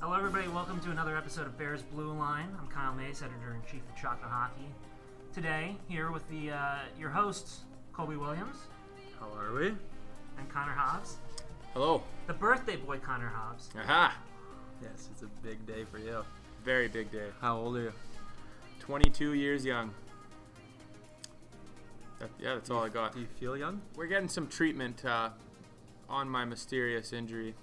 Hello, everybody. Welcome to another episode of Bears Blueline. I'm Kyle Mace, editor-in-chief of Chocolate Hockey. Today, here with your hosts, Colby Williams. How are we? And Connor Hobbs. Hello. The birthday boy, Connor Hobbs. Aha! Yes, it's a big day for you. Very big day. How old are you? 22 years young. That's all I got. Do you feel young? We're getting some treatment on my mysterious injury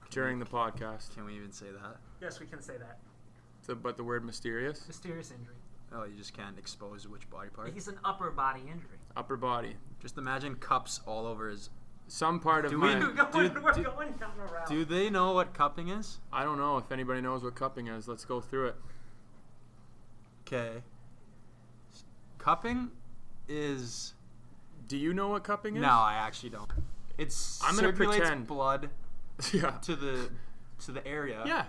during the podcast. Can we even say that? Yes, we can say that. But the word mysterious? Mysterious injury. Oh, you just can't expose which body part? He's an upper body injury. Upper body. Just imagine cups all over his... Some part of We're my... going down the route. Do they know what cupping is? I don't know if anybody knows what cupping is. Let's go through it. Okay. Cupping is... Do you know what cupping is? No, I actually don't. I'm gonna circulates pretend. blood Yeah. to the area. Yeah.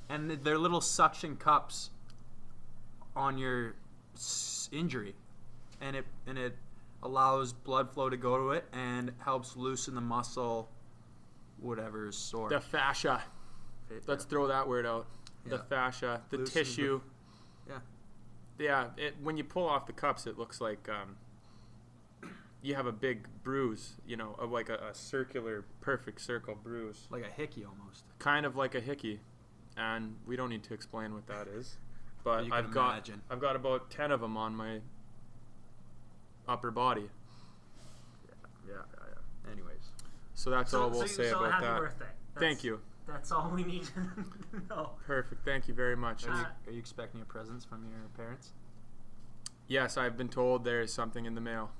And they're little suction cups on your injury, and it allows blood flow to go to it and helps loosen the muscle, whatever is sore. The fascia. Let's throw that word out. The Yeah. fascia, the Loosens tissue. Yeah. Yeah, when you pull off the cups, it looks like you have a big bruise, of like a circular, perfect circle bruise. Like a hickey almost. Kind of like a hickey. And we don't need to explain what that is. But You can imagine. I've got about 10 of them on my upper body. Yeah. Anyways. So that's all we'll say about happy that. Birthday. Thank you. That's all we need to know. Perfect. Thank you very much. Are you expecting a presents from your parents? Yes, I've been told there is something in the mail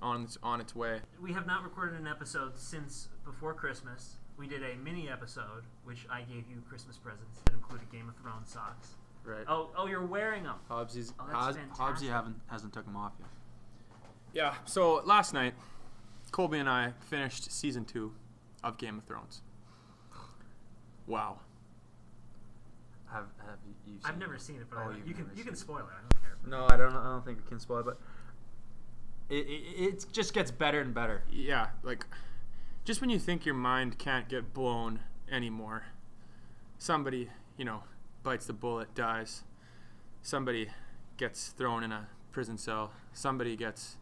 on its way. We have not recorded an episode since before Christmas. We did a mini episode, which I gave you Christmas presents that included Game of Thrones socks. Right. Oh, you're wearing them. Hobbsy's Oh, that's fantastic. Hobbsy hasn't took them off yet. Yeah, so last night, Colby and I finished season 2 of Game of Thrones. Wow. Have you? I've never seen it, but you can spoil it. I don't care. No, I don't think we can spoil it, but it just gets better and better. Yeah, like, just when you think your mind can't get blown anymore, somebody, bites the bullet, dies. Somebody gets thrown in a prison cell. Somebody gets,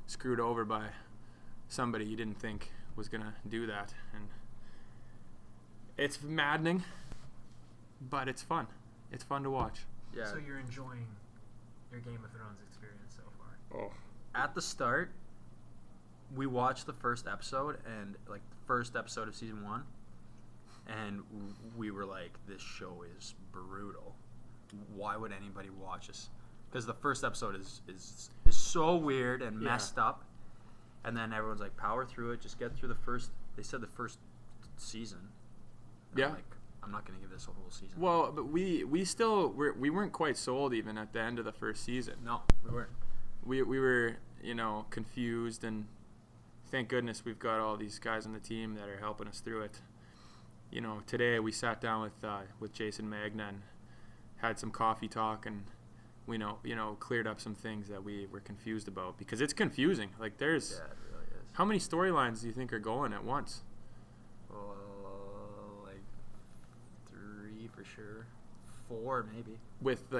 screwed over by somebody you didn't think was going to do that. And it's maddening, but it's fun. It's fun to watch. Yeah. So you're enjoying your Game of Thrones experience so far? Oh. At the start, we watched the first episode, and the first episode of season 1, and we were like, this show is brutal. Why would anybody watch this? Because the first episode is so weird and messed up, and then everyone's like, power through it, just get through the first season. And Yeah. I'm not going to give this a whole season. Well, but we weren't quite sold even at the end of the first season. No, we weren't. We were, confused, and thank goodness we've got all these guys on the team that are helping us through it. Today we sat down with Jason Magna and had some coffee talk, and we cleared up some things that we were confused about, because it's confusing. Like, there's Yeah, it really is. how many storylines do you think are going at once? Like 3 for sure. 4 maybe. With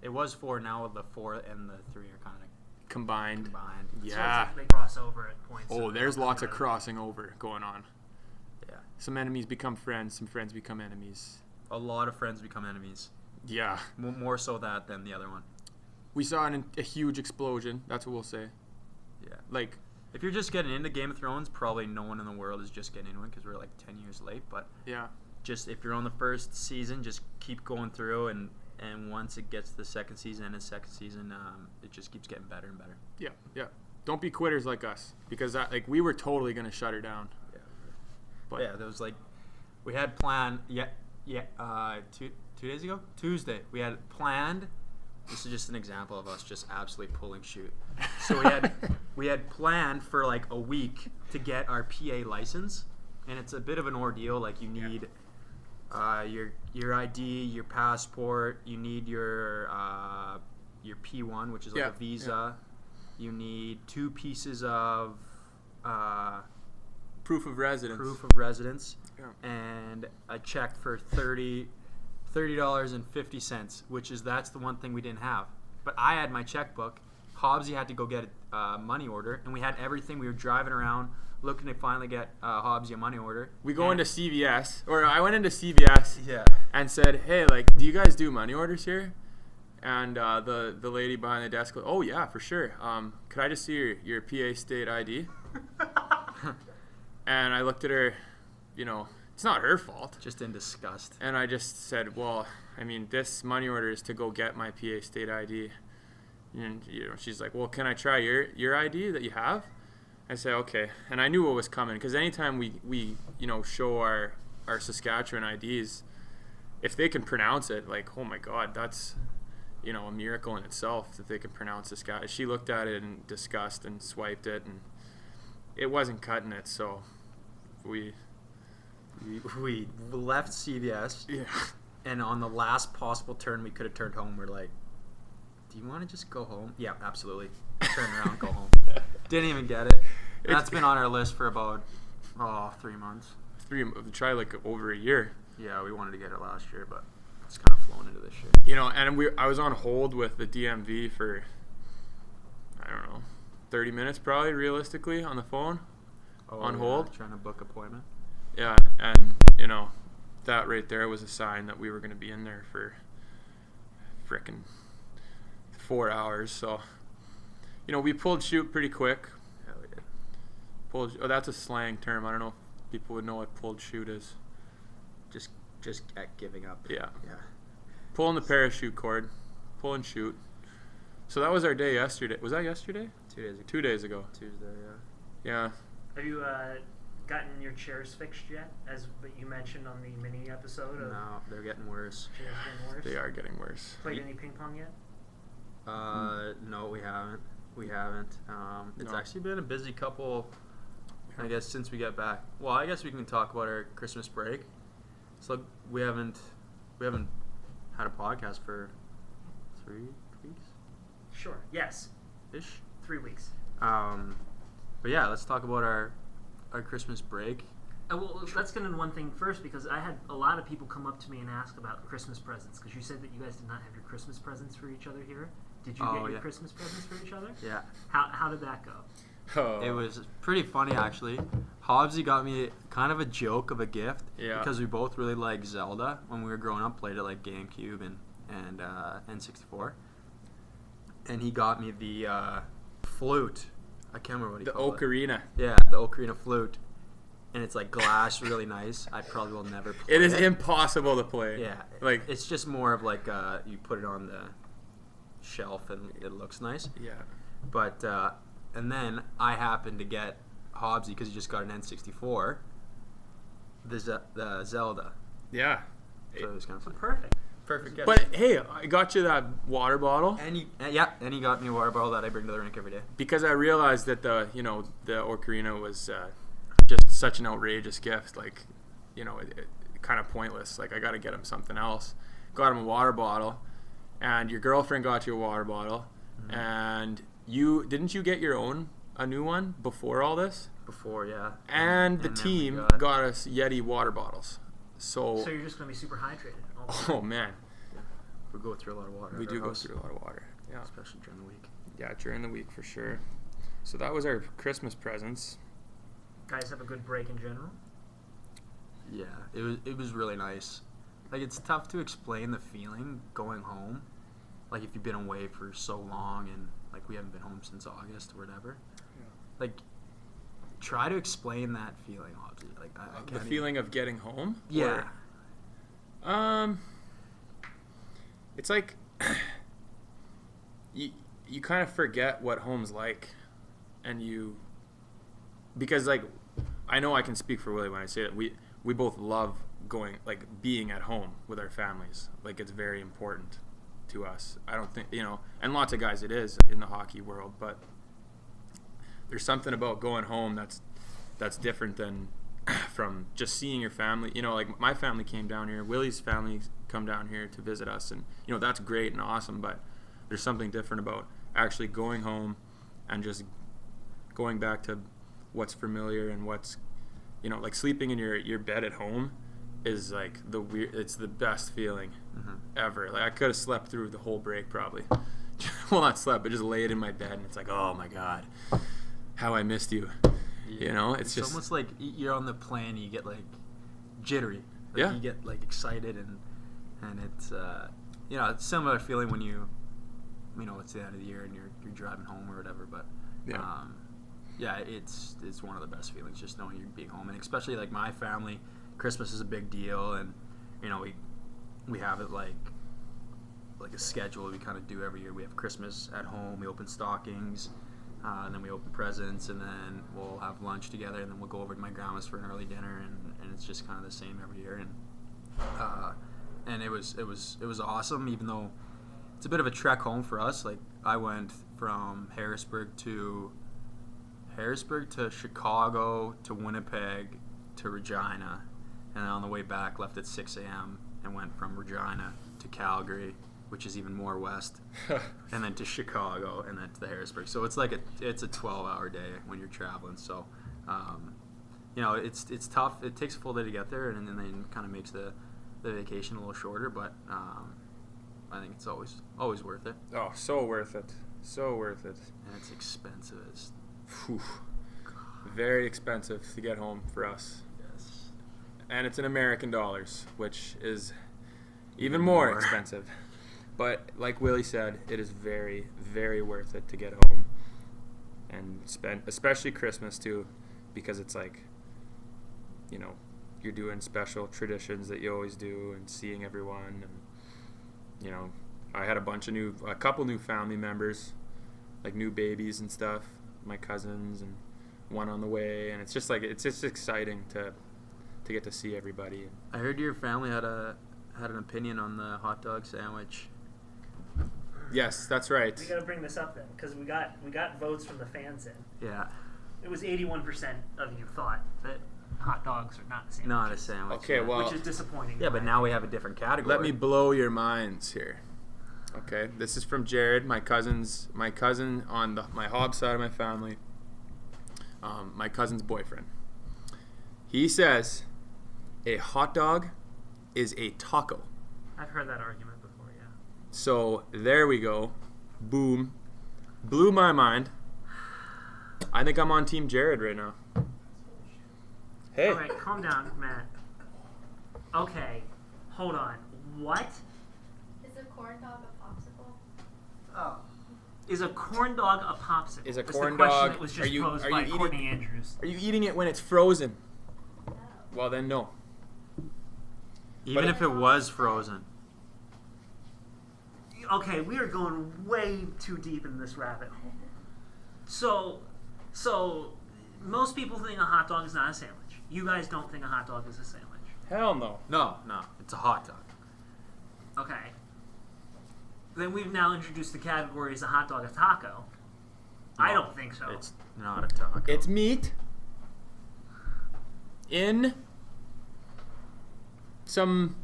It was 4, now the 4 and the 3 are kind of combined. combined. So Yeah. it's like they cross over at points. Oh, there's lots of crossing over going on. Yeah. Some enemies become friends. Some friends become enemies. A lot of friends become enemies. Yeah. More so that than the other one. We saw a huge explosion. That's what we'll say. Yeah. Like, If you're just getting into Game of Thrones, probably no one in the world is just getting into it because we're like 10 years late. But yeah. just if you're on the first season, just keep going through, and once it gets to the second season, it just keeps getting better and better. Yeah. Yeah. Don't be quitters like us, because we were totally going to shut her down. Yeah. But Yeah, there was we had planned 2 days ago? Tuesday. We had planned. This is just an example of us just absolutely pulling shoot. So we had planned for a week to get our PA license, and it's a bit of an ordeal. Like, you need your ID, your passport, you need your P1, which is like a visa. You need 2 pieces of Proof of residence. Proof of residence. Yeah. And a check for $30.50, that's the one thing we didn't have. But I had my checkbook. Hobbsy had to go get a money order, and we had everything. We were driving around looking to finally get Hobbsy a money order. We go into CVS, or I went into CVS and said, hey, like, do you guys do money orders here? And the lady behind the desk goes, oh, yeah, for sure. Could I just see your PA state ID? And I looked at her, it's not her fault. Just in disgust. And I just said, well, I mean, this money order is to go get my PA state ID. And she's like, well, can I try your ID that you have? I said, okay. And I knew what was coming, because anytime we show our Saskatchewan IDs, if they can pronounce it, like, oh my God, that's a miracle in itself that they can pronounce Saskatchewan. She looked at it in disgust and swiped it, and it wasn't cutting it. So we left CVS, and on the last possible turn we could have turned home, we're like, do you want to just go home? Yeah, absolutely. Turn around, go home. Didn't even get it. That's been on our list for about 3 months. Try like over a year. Yeah, we wanted to get it last year, but it's kind of flown into this shit. And I was on hold with the DMV for, I don't know, 30 minutes probably, realistically, on the phone, on hold. Trying to book appointment. Yeah, and, that right there was a sign that we were going to be in there for frickin' 4 hours. So, we pulled chute pretty quick. Yeah, we did. That's a slang term. I don't know if people would know what pulled chute is. Just at giving up. Yeah. Yeah. Pulling the parachute cord. Pull and shoot. So that was our day yesterday. Was that yesterday? 2 days ago. 2 days ago. Tuesday, yeah. Yeah. Have you gotten your chairs fixed yet? As you mentioned on the mini episode of... No, they're getting worse. Chairs getting worse? They are getting worse. Played any ping pong yet? No, we haven't. It's actually been a busy couple, I guess, since we got back. Well, I guess we can talk about our Christmas break. So we haven't had a podcast for 3 weeks. Sure. Yes. Ish. 3 weeks. But yeah, let's talk about our Christmas break. Well, let's get into one thing first, because I had a lot of people come up to me and ask about Christmas presents, because you said that you guys did not have your Christmas presents for each other here. Did you get your Christmas presents for each other? Yeah. How did that go? Oh. It was pretty funny, actually. Hobbsy got me kind of a joke of a gift, because we both really liked Zelda when we were growing up, played it like GameCube and N64. And he got me the flute. I can't remember what he called it. The ocarina. Yeah, the ocarina flute. And it's like glass, really nice. I probably will never play it. It is impossible to play. Yeah. Like, it's just more of like you put it on the shelf and it looks nice. Yeah. But and then I happened to get Hobbsy, because he just got an N64, the Zelda. Yeah. So it was kind of fun. Perfect gift. But hey, I got you that water bottle. And he got me a water bottle that I bring to the rink every day. Because I realized that the ocarina was just such an outrageous gift. Like, it kind of pointless. Like, I got to get him something else. Got him a water bottle, and your girlfriend got you a water bottle, and didn't you get a new one before all this? Before, yeah. And the team got us Yeti water bottles. So you're just going to be super hydrated. Oh, man. Yeah. We go through a lot of water. We do go through a lot of water. Yeah. Especially during the week. Yeah, during the week for sure. So that was our Christmas presents. Guys have a good break in general? Yeah, it was really nice. Like, it's tough to explain the feeling going home. Like, if you've been away for so long and, like, we haven't been home since August or whatever. Yeah. Like, try to explain that feeling, obviously. Like, I can't the feeling of getting home? Yeah. It's like you kind of forget what home's like, and because, like, I know I can speak for Willie when I say that we both love being at home with our families. Like, it's very important to us. I don't think, and lots of guys it is in the hockey world, but there's something about going home that's different than from just seeing your family. Like, my family came down here, Willie's family come down here to visit us, and that's great and awesome, but there's something different about actually going home and just going back to what's familiar and what's you know, like sleeping in your bed at home is like it's the best feeling ever. Like I could have slept through the whole break probably. Well, not slept, but just laid in my bed, and it's like, oh my God, how I missed you. Yeah. You know, it's just almost like you're on the plane, you get like jittery. Like, yeah. You get like excited, and it's you know, it's a similar feeling when you know, it's the end of the year and you're driving home or whatever. But yeah, it's one of the best feelings, just knowing you're being home, and especially like my family, Christmas is a big deal, and you know, we have it like a schedule we kind of do every year. We have Christmas at home, we open stockings, and then we open presents, and then we'll have lunch together, and then we'll go over to my grandma's for an early dinner, and it's just kind of the same every year. And it was awesome, even though it's a bit of a trek home for us. Like I went from Harrisburg to Chicago to Winnipeg to Regina, and then on the way back left at 6 a.m. and went from Regina to Calgary, which is even more west, and then to Chicago, and then to the Harrisburg. So it's like it's a 12-hour day when you're traveling. So, you know, it's tough. It takes a full day to get there, and then kind of makes the vacation a little shorter. But I think it's always worth it. Oh, so worth it. So worth it. And it's expensive. It's very expensive to get home for us. Yes. And it's in American dollars, which is even more expensive. But like Willie said, it is very, very worth it to get home and spend, especially Christmas too, because it's like, you know, you're doing special traditions that you always do and seeing everyone. And, you know, I had a couple new family members, like new babies and stuff, my cousins, and one on the way. And it's just like, it's just exciting to get to see everybody. I heard your family had an opinion on the hot dog sandwich. Yes, that's right. We got to bring this up then, because we got votes from the fans in. Yeah. It was 81% of you thought that hot dogs are not sandwiches. Not a sandwich. Okay, well, which is disappointing. Yeah, but now we have a different category. let me blow your minds here. Okay, this is from Jared, my cousin on my Hobbs side of my family, my cousin's boyfriend. He says a hot dog is a taco. I've heard that argument before, yeah. So there we go. Boom. Blew my mind. I think I'm on Team Jared right now. Hey. All right, calm down, Matt. Okay, hold on. What? Is a corn dog a popsicle? Oh. Is a corn dog a popsicle? Is a Was corn the question dog- that was are just you- posed are by you Courtney eating- Andrews. Are you eating it when it's frozen? No. Well, then no. Even if it was frozen. Okay, we are going way too deep in this rabbit hole. So most people think a hot dog is not a sandwich. You guys don't think a hot dog is a sandwich. Hell no. No, it's a hot dog. Okay. Then we've now introduced the category as a hot dog a taco. I don't think so. It's not a taco. It's meat in some,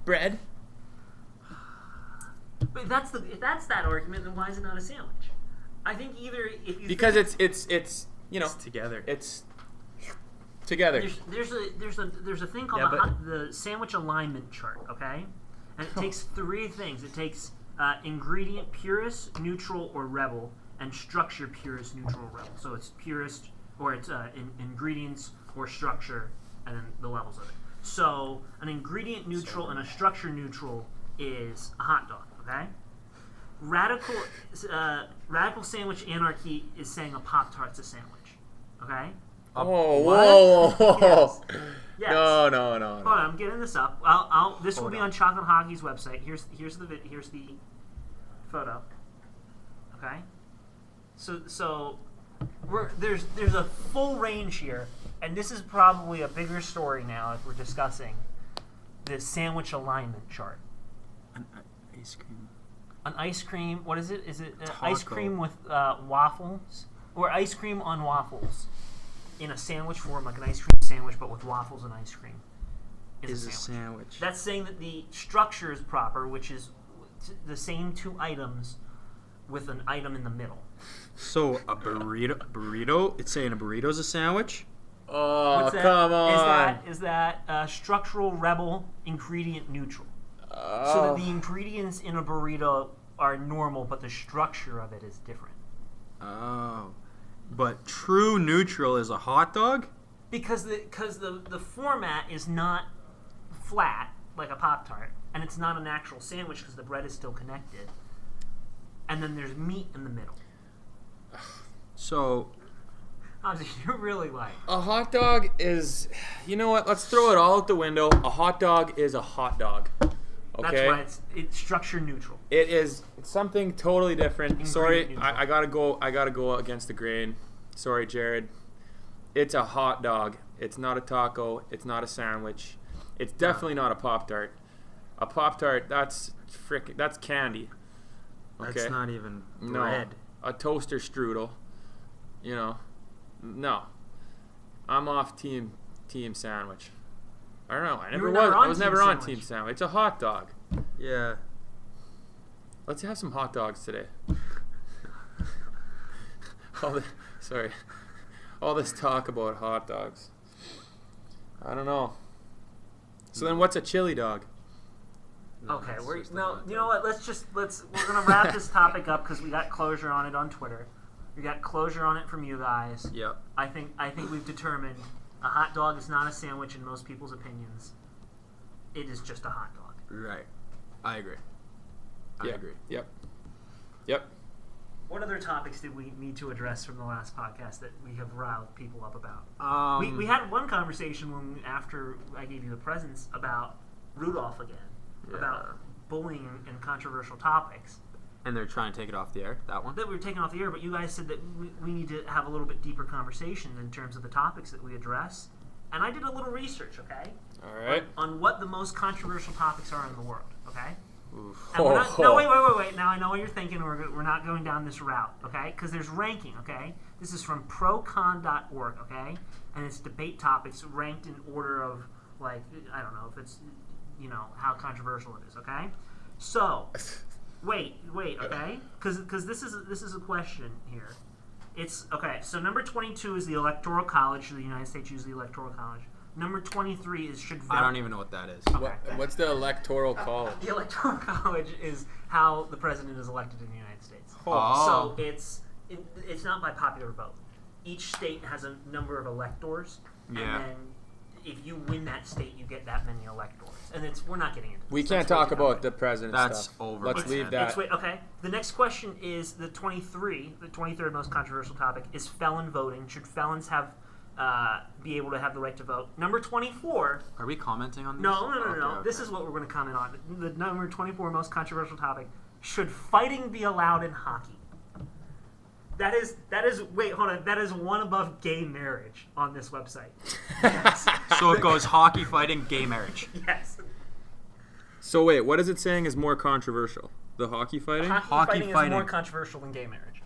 bread. But if that's that argument, then why is it not a sandwich? I think either if you Because think it's together. It's together. there's a thing called the sandwich alignment chart, okay? And it takes three things. It takes ingredient purist, neutral, or rebel, and structure purist, neutral, rebel. So it's purist, or it's ingredients or structure, and then the levels of it. So an ingredient neutral and a structure neutral is a hot dog, okay? Radical sandwich anarchy is saying a Pop-Tart's a sandwich, okay? Whoa. Yes. Yes. No. Hold on, I'm getting this up. This will be on Chocolate Hockey's website. Here's the photo. Okay. So there's a full range here, and this is probably a bigger story now if we're discussing the sandwich alignment chart. An ice cream. An ice cream. What is it? Is it Taco. ice cream with waffles, or ice cream on waffles? In a sandwich form, like an ice cream sandwich, but with waffles and ice cream, is a sandwich. That's saying that the structure is proper, which is the same two items with an item in the middle. So a burrito. It's saying a burrito's a sandwich. Oh, What's that? come on. Is that structural, rebel, ingredient neutral? So that the ingredients in a burrito are normal, but the structure of it is different. Oh. But true neutral is a hot dog? Because the format is not flat like a Pop-Tart, and it's not an actual sandwich because the bread is still connected. And then there's meat in the middle. So, Hobbsy, you're really like... A hot dog is... You know what? Let's throw it all out the window. A hot dog is a hot dog. Okay? That's why it's structure neutral. It's something totally different. Sorry, Ingredient neutral. I gotta go against the grain. Sorry, Jared. It's a hot dog. It's not a taco. It's not a sandwich. It's definitely not a Pop-Tart. A Pop-Tart, that's candy. Okay? that's not even No. bread. A toaster strudel. You know. No. I'm off team sandwich. I don't know. I was never on team sandwich. It's a hot dog. Yeah. Let's have some hot dogs today. All this talk about hot dogs. I don't know. So then, what's a chili dog? Okay, it's you just a know hot dog. what? We're gonna wrap this topic up because we got closure on it on Twitter. We got closure on it from you guys. Yep. I think we've determined a hot dog is not a sandwich in most people's opinions. It is just a hot dog. Right. I agree. I Yep. agree. Yep. What other topics did we need to address from the last podcast that we have riled people up about? We had one conversation after I gave you the presents about Rudolph again, about bullying and controversial topics. And they're trying to take it off the air, that one? That we were taken off the air, but you guys said that we need to have a little bit deeper conversation in terms of the topics that we address. And I did a little research, okay? All right. On what the most controversial topics are in the world, okay? Oof. And we're not, no, wait. Now I know what you're thinking. We're not going down this route, okay? Because there's ranking, okay? This is from procon.org, okay? And it's debate topics ranked in order of, like, I don't know if it's, how controversial it is, okay? So, wait, okay? Because this is a question here. It's, okay, so number 22 is the Electoral College. The United States uses the Electoral College. Number 23 is should vote. I don't even know what that is. Okay. What's the electoral college? The Electoral College is how the president is elected in the United States. Oh. So it's not by popular vote. Each state has a number of electors, Yeah. and then if you win that state, you get that many electors. And we're not getting into this. We can't That's way talk too about complicated. the president That's stuff. over Let's my leave head. that. Okay. The next question is the 23rd most controversial topic is felon voting. Should felons have be able to have the right to vote? Number 24. Are we commenting on this? No. Okay. This is what we're going to comment on. The number 24 most controversial topic: should fighting be allowed in hockey? That is. Wait, hold on. That is one above gay marriage on this website. Yes. So it goes hockey, fighting, gay marriage. Yes. So wait, what is it saying is more controversial? The hockey fighting? Hockey fighting is more fighting. controversial than gay marriage.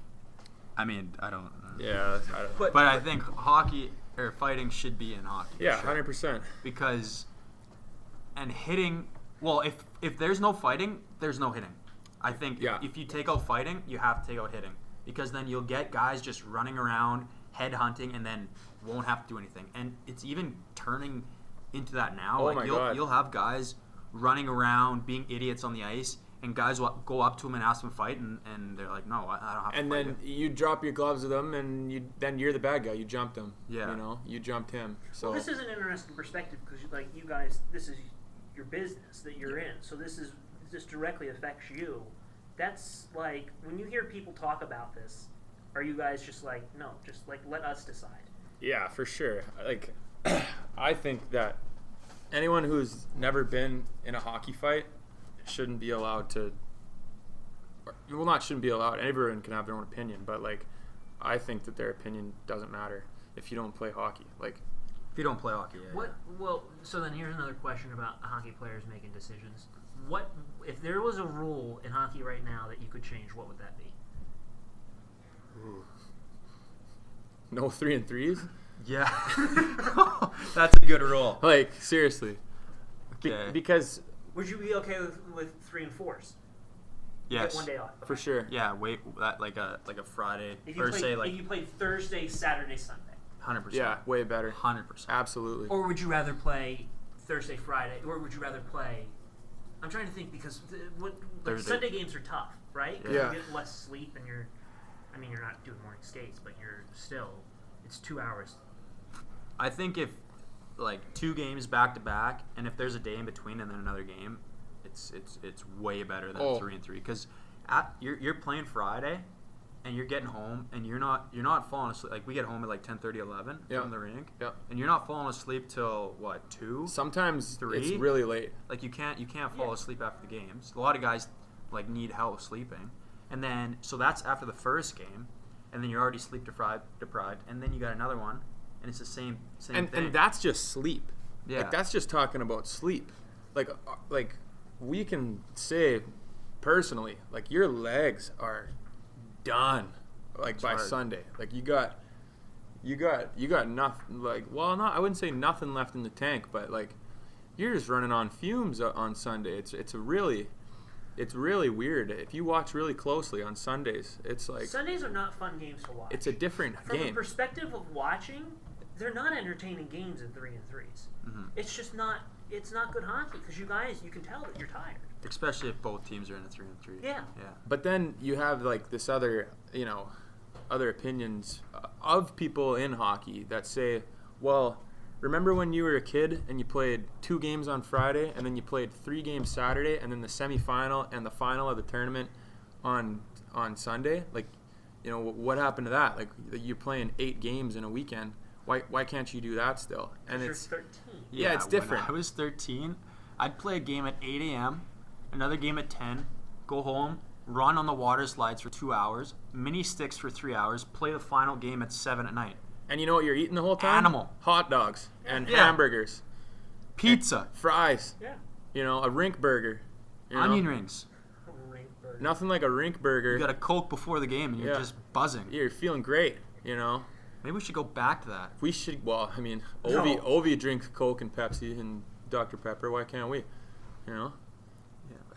I mean, I don't know. Yeah. But I think hockey or fighting should be in hockey. Yeah, sure. 100%. Because, and hitting, well, if there's no fighting, there's no hitting. I think if you take out fighting, you have to take out hitting. Because then you'll get guys just running around, head hunting, and then won't have to do anything. And it's even turning into that now. Oh like my God. You'll have guys running around, being idiots on the ice, and guys will go up to them and ask them to fight, and they're like, no, I don't have to And fight then you. you drop your gloves with them, and then you're the bad guy. You jumped him. Yeah. You jumped him. So Well, this is an interesting perspective because, like, you guys, this is your business that you're in, so this directly affects you. That's like when you hear people talk about this, are you guys just like, no, just like let us decide? yeah, for sure. Like, I think that anyone who's never been in a hockey fight shouldn't be allowed to. Well, not shouldn't be allowed. Everyone can have their own opinion, but like, I think that their opinion doesn't matter if you don't play hockey. Like, If you don't play hockey, yeah. What? Well, so then here's another question about hockey players making decisions. What if there was a rule in hockey right now that you could change? What would that be? no 3-and-3s. Yeah. That's a good rule. Like, seriously. Okay. Because Would you be okay with 3 and 4s? Yes. Get one day off. for sure. Yeah, wait, that like a Friday If you or played, say like if you played Thursday, Saturday, Sunday. 100%. Yeah, way better. 100%. Absolutely. Or would you rather play Thursday, Friday? Or would you rather play... I'm trying to think because Sunday games are tough, right? Yeah. You get less sleep and you're not doing morning skates, but you're still... It's 2 hours. I think if, like, 2 games back-to-back, and if there's a day in between and then another game, it's way better than 3 and 3. Because you're playing Friday... and you're getting home, and you're not falling asleep. Like, we get home at like 10:30, 11 from the rink, and you're not falling asleep till what, 2? Sometimes 3. it's really late. Like, you can't fall asleep after the games. A lot of guys like need help sleeping, and then so that's after the first game, and then you're already sleep deprived, and then you got another one, and it's the same thing. And that's just sleep. Yeah, like that's just talking about sleep. Like we can say personally, like your legs are done like by Sunday. Like you got nothing, like, well, not, I wouldn't say nothing left in the tank, but like you're just running on fumes on Sunday. It's really weird. If you watch really closely on Sundays, it's like Sundays are not fun games to watch. it's a different From game. the perspective of watching, they're not entertaining games in 3 and 3s. Mm-hmm. It's just not. It's not good hockey because you can tell that you're tired. especially if both teams are in a 3 and 3. Yeah. But then you have like this other opinions of people in hockey that say, well, remember when you were a kid and you played 2 games on Friday and then you played 3 games Saturday and then the semifinal and the final of the tournament on Sunday? Like, what happened to that? Like, you're playing 8 games in a weekend. Why can't you do that still? And it's 13. Yeah, it's different. When I was 13, I'd play a game at 8 a.m., another game at 10, go home, run on the water slides for 2 hours, mini sticks for 3 hours, play the final game at 7 at night. And you know what you're eating the whole time? Animal. Hot dogs and Yeah. hamburgers. Pizza. And fries. Yeah. A rink burger. Onion rings. Rink burger. Nothing like a rink burger. You got a Coke before the game, and you're just buzzing. You're feeling great, Maybe we should go back to that. We should, Ovi No. drinks Coke and Pepsi and Dr. Pepper. Why can't we? Yeah.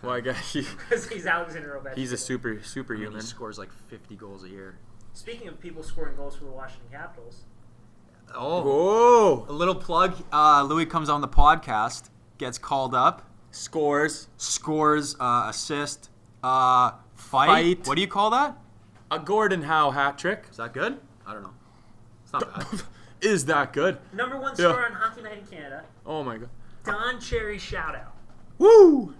Well, I guess Because he's Alexander Ovechkin. he's a I mean, superhuman. he scores like 50 goals a year. Speaking of people scoring goals for the Washington Capitals, Oh. Whoa! A little plug. Louis comes on the podcast, gets called up, Scores. assist, fight. What do you call that? A Gordon Howe hat trick. Is that good? I don't know. It's not bad. Is that good? number 1 scorer on Hockey Night in Canada, Oh my god. Don Cherry shoutout. Woo!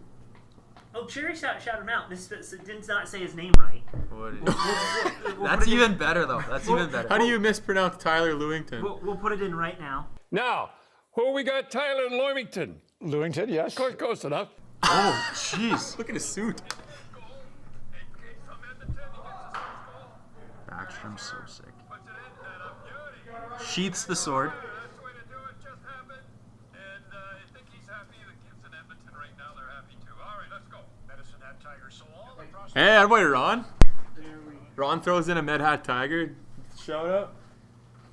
Oh, Cherry shout him out. This did not say his name right. That's even better, though. That's even better. How do you mispronounce Tyler Lewington? We'll put it in right now. Now, who we got? Tyler Lewington. Lewington, yes. Of course, close enough. Oh, jeez. Look at his suit. Backstrom's so sick. Sheaths the sword. Hey, everybody, Ron. Ron throws in a Med Hat Tiger. Shout out.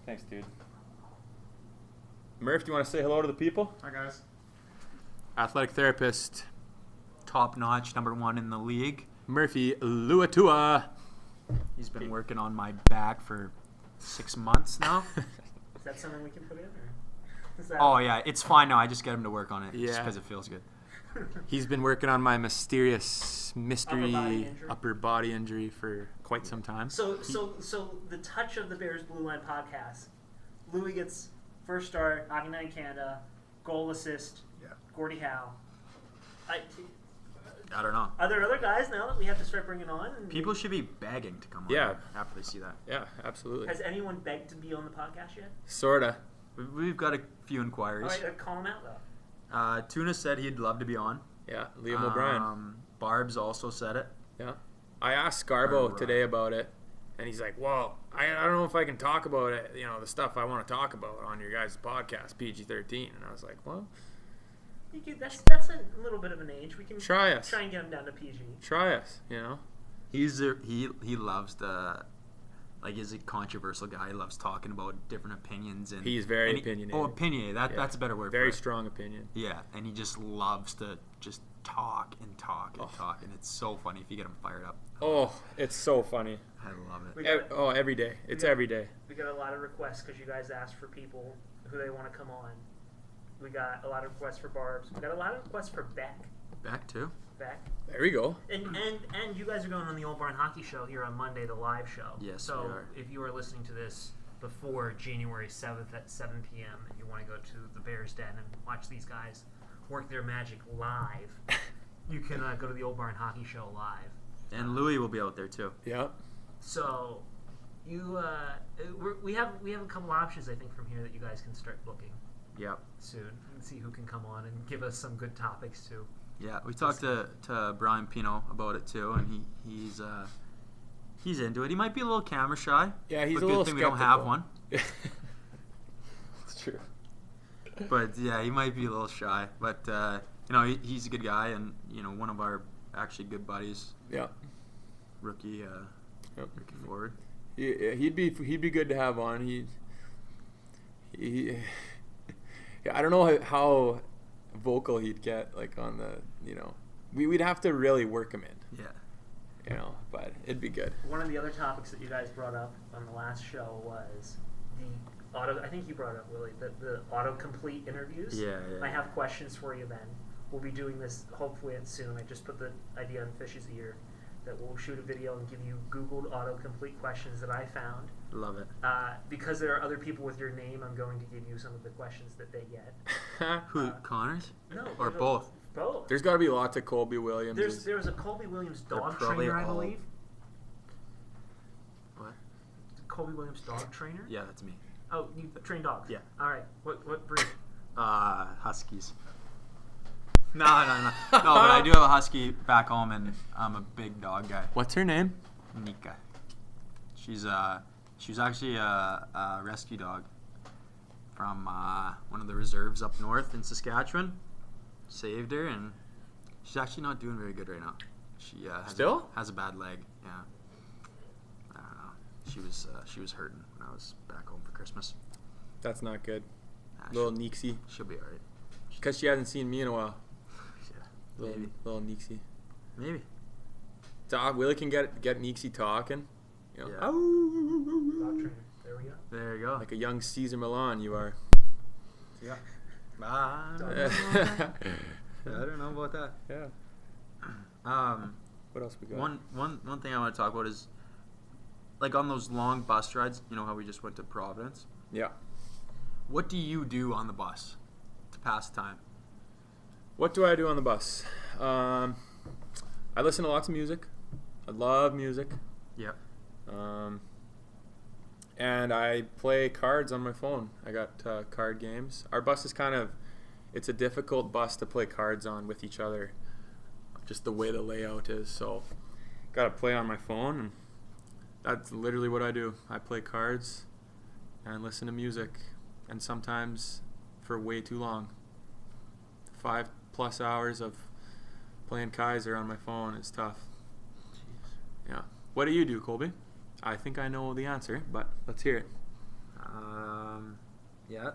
Thanks, dude. Murph, do you want to say hello to the people? Hi, guys. Athletic therapist Top notch, number 1 in the league. Murphy Luatua. He's been working on my back for 6 months now. Is that something we can put in? Or is that Oh, yeah. It's fine now. I just get him to work on it just Yeah. because it feels good. He's been working on my mysterious mystery injury? upper body injury for quite some time. So the touch of the Bears Blueline podcast. Louis gets first start, Hockey Night in Canada, goal assist, Gordie Howe. I don't know. Are there other guys now that we have to start bringing on? And People should be begging to come on Yeah. after they see that. Yeah, absolutely. Has anyone begged to be on the podcast yet? Sorta. We've got a few All inquiries. right, call him out though. Tuna said he'd love to be on. Yeah, Liam O'Brien. Barb's also said it. Yeah. I asked Scarbo today about it, and he's like, well, I don't know if I can talk about it, the stuff I want to talk about on your guys' podcast, PG-13. And I was like, well, That's a little bit of an age. We can Try us. Try and get him down to PG. try us, He loves the, like, he's a controversial guy. He loves talking about different opinions. And He's very and opinionated. Oh, opinionated. That's a better word Very for it. strong opinion. Yeah, and he just loves to just talk and talk and talk, and it's so funny if you get them fired up. Oh, it's so funny. I love it. Every day. It's every day. We got a lot of requests because you guys asked for people who they want to come on. We got a lot of requests for Barbs. We got a lot of requests for Beck. Beck too. There we go. And you guys are going on the Old Barn Hockey Show here on Monday, the live show. Yes, so we are. if you are listening to this before January 7th at 7 p.m. and you want to go to the Bears Den and watch these guys work their magic live, you can go to the Old Barn Hockey Show live. And Louis will be out there too. Yep. So we have a couple options, I think, from here that you guys can start booking Yep. soon and see who can come on and give us some good topics too. Yeah, we talked to Brian Pino about it too, and he's into it. He might be a little camera shy. Yeah, he's but a little good thing we don't have one. It's true. But yeah, he might be a little shy. But he's a good guy, and one of our actually good buddies. Yeah. Rookie forward. He'd be good to have on. He I don't know how vocal he'd get, like, on the, we'd have to really work him in. Yeah. But it'd be good. One of the other topics that you guys brought up on the last show was the I think you brought up, Willie, the autocomplete interviews. Yeah. I have questions for you then. We'll be doing this hopefully soon. I just put the idea on Fish's ear that we'll shoot a video and give you Googled autocomplete questions that I found. Love it. Because there are other people with your name, I'm going to give you some of the questions that they get. Who, Connors? No. Or both? Both. There's got to be lots of Colby Williams. There was a Colby Williams dog probably trainer, I all- believe. What? Colby Williams dog trainer? Yeah, that's me. Oh, you train dogs? Yeah. All right. What breed? Huskies. No. But I do have a husky back home, and I'm a big dog guy. What's her name? Nika. She's actually a rescue dog from one of the reserves up north in Saskatchewan. Saved her, and she's actually not doing very good right now. She has a bad leg. Yeah. I don't know. She was hurting when I was back home for Christmas. That's not good. Nah, Little Neeksy. she'll be alright. Because she hasn't seen me in a while. Yeah. Maybe. Little Neeksy. Maybe. Dog, Willie can get Neeksy talking. Yeah. Dog trainer. There we go. There you go. Like a young Caesar Milan, you are. Yeah. I don't know about that. Yeah. What else we got? One thing I want to talk about is, like, on those long bus rides, you know how we just went to Providence? Yeah. What do you do on the bus to pass time? What do I do on the bus? I listen to lots of music. I love music. Yep. And I play cards on my phone. I got card games. Our bus is it's a difficult bus to play cards on with each other, just the way the layout is. So, got to play on my phone, and that's literally what I do. I play cards and listen to music, and sometimes for way too long. 5+ hours of playing Kaiser on my phone is tough. Jeez. Yeah. What do you do, Colby? I think I know the answer, but let's hear it. Yeah.